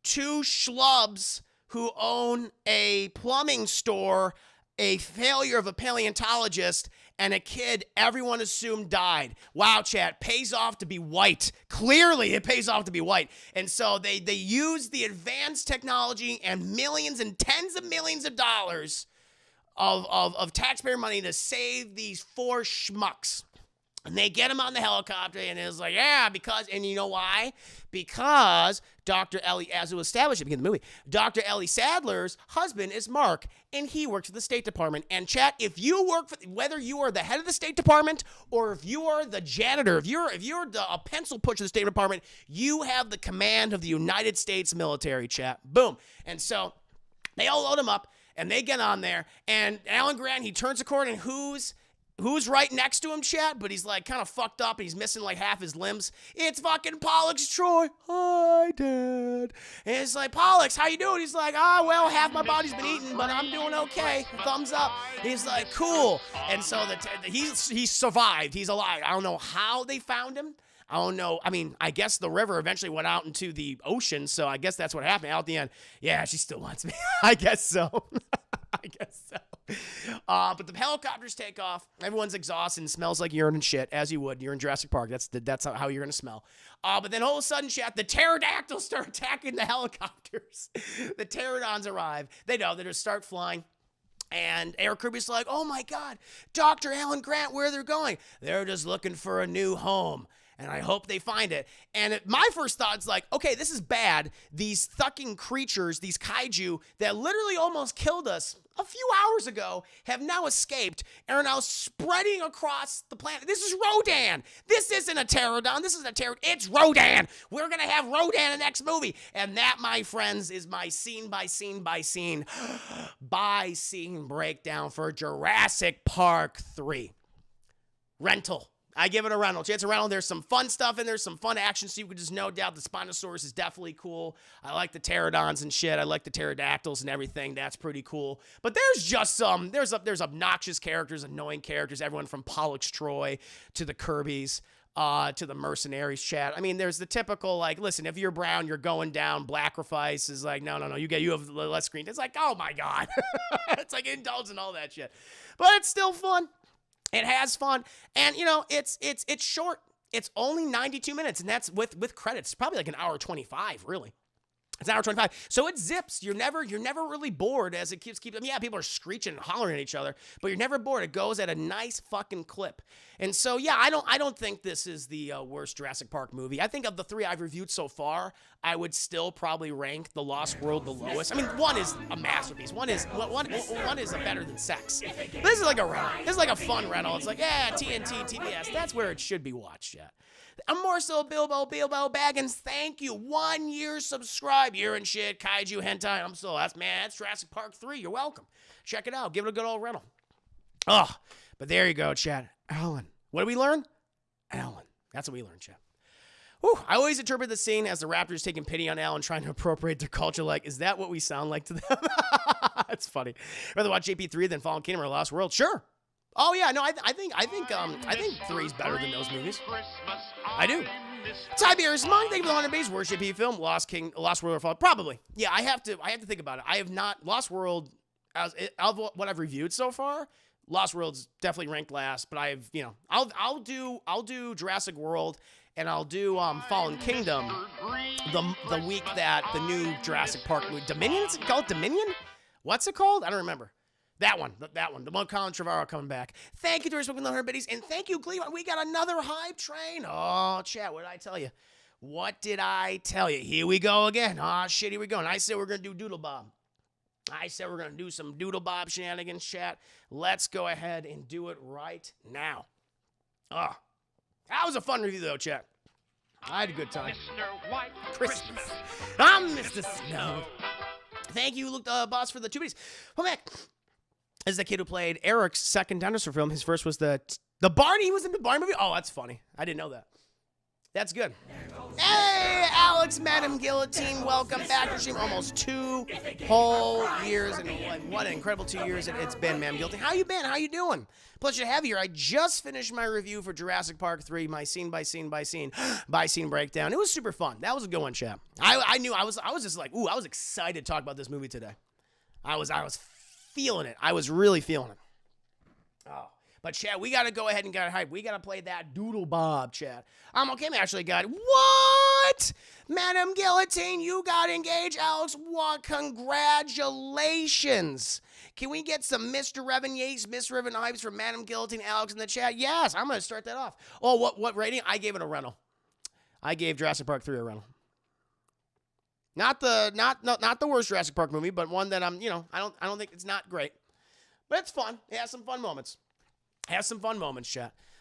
two schlubs who own a plumbing store, a failure of a paleontologist, and a kid everyone assumed died. Wow, chat, pays off to be white. Clearly, it pays off to be white. And so they use the advanced technology and millions and tens of millions of dollars of taxpayer money to save these four schmucks. And they get him on the helicopter, and it's like, yeah, and you know why? Because Dr. Ellie, as it was established at the beginning of the movie, Dr. Ellie Sadler's husband is Mark, and he works for the State Department. And chat, if you work for, whether you are the head of the State Department, or if you are the janitor, if you're a pencil pusher of the State Department, you have the command of the United States military, chat. Boom. And so they all load him up, and they get on there, and Alan Grant, he turns a corner, and who's right next to him, chat? But he's like kind of fucked up and he's missing like half his limbs. It's fucking Pollux Troy. Hi, Dad. And it's like, Pollux, how you doing? He's like, well, half my body's been eaten, but I'm doing okay. Thumbs up. He's like, cool. And so he's survived. He's alive. I don't know how they found him. I don't know. I mean, I guess the river eventually went out into the ocean, so I guess that's what happened. Out at the end, yeah, she still wants me. I guess so. But the helicopters take off. Everyone's exhausted and smells like urine and shit, as you would. You're in Jurassic Park. That's how you're gonna smell. But then all of a sudden, chat, the pterodactyls start attacking the helicopters. The pterodons arrive. They just start flying. And Eric Kirby's like, oh my God, Dr. Alan Grant, where they're going? They're just looking for a new home. And I hope they find it. And my first thought is like, okay, this is bad. These fucking creatures, these kaiju that literally almost killed us a few hours ago have now escaped and are now spreading across the planet. This is Rodan. This isn't a pterodon. This isn't a pterodon. It's Rodan. We're going to have Rodan in the next movie. And that, my friends, is my scene by scene breakdown for Jurassic Park 3. Rental. I give it a rental. It's a rental. There's some fun stuff in there, some fun action sequences, no doubt. The Spinosaurus is definitely cool. I like the pterodons and shit. I like the pterodactyls and everything. That's pretty cool. But there's just there's obnoxious characters, annoying characters, everyone from Pollux Troy to the Kirbys, to the mercenaries, chat. I mean, there's the typical, like, listen, if you're brown, you're going down. Blackifice is like, no, you have less screen. It's like, oh my God. It's like indulge in all that shit. But it's still fun. It has fun, and it's short. It's only 92 minutes, and that's with credits. It's probably like an hour 25, really. It's an hour 25. So it zips. You're never really bored as it keeps. Yeah, people are screeching and hollering at each other, but you're never bored. It goes at a nice fucking clip. And so, yeah, I don't think this is the worst Jurassic Park movie. I think of the 3 I've reviewed so far, I would still probably rank The Lost World the lowest. I mean, 1 is a masterpiece. One is better than Sex. This is like a rental. This is like a fun rental. It's like, yeah, TNT, TBS. That's where it should be watched, yeah. I'm more so Bilbo Baggins. Thank you. 1 year subscribe. Year and shit. Kaiju hentai. That's Jurassic Park 3. You're welcome. Check it out. Give it a good old rental. Oh, but there you go, Chad. Alan. What did we learn? Alan. That's what we learned, Chad. Whew, I always interpret the scene as the Raptors taking pity on Alan, trying to appropriate their culture. Like, is that what we sound like to them? That's funny. Rather watch JP3 than Fallen Kingdom or Lost World? Sure. Oh yeah, no, I think 3's better than those movies. I do. Tiberius Monk, thank you for the 100 base. Worship P film, Lost World or Fall. Probably. Yeah, I have to think about it. I have not Lost World of what I've reviewed so far. Lost World's definitely ranked last, but I'll do Jurassic World and I'll do Fallen Kingdom the week that the new Jurassic Park movie Dominion. Is it called Dominion? What's it called? I don't remember. That one. The one Colin Trevorrow coming back. Thank you to our spoken 100 biddies, and thank you, Cleveland. We got another hype train. Oh, chat, what did I tell you? What did I tell you? Here we go again. Oh, shit, here we go. And I said we're going to do Doodle Bob. I said we're going to do some Doodle Bob shenanigans, chat. Let's go ahead and do it right now. Oh, that was a fun review, though, chat. I had a good time. Mr. White Christmas. I'm Mr. Snow. Thank you, Luke, boss, for the 2 biddies. Come back. This is the kid who played Eric's second dinosaur film. His first was the Barney. He was in the Barney movie? Oh, that's funny. I didn't know that. That's good. Hey, Alex, Madam Guillotine, welcome back to stream. Almost 2 whole years, and what an incredible 2 years it's been, Madam Guillotine. How you been? How you doing? Pleasure to have you here. I just finished my review for Jurassic Park 3, my scene by scene breakdown. It was super fun. That was a good one, chap. I knew I was just like, ooh, I was excited to talk about this movie today. I was feeling it. I was really feeling it. Oh. But, Chad, we got to go ahead and get hype. We got to play that Doodle Bob, Chad. Okay, we actually got it. What? Madam Guillotine, you got engaged. Alex, what? Congratulations. Can we get some Mr. Revan Yates, Miss Revan hypes for Madam Guillotine, Alex in the chat? Yes, I'm going to start that off. Oh, what rating? I gave it a rental. I gave Jurassic Park 3 a rental. Not the worst Jurassic Park movie, but one that I don't think it's not great. But it's fun. It has some fun moments. Chat.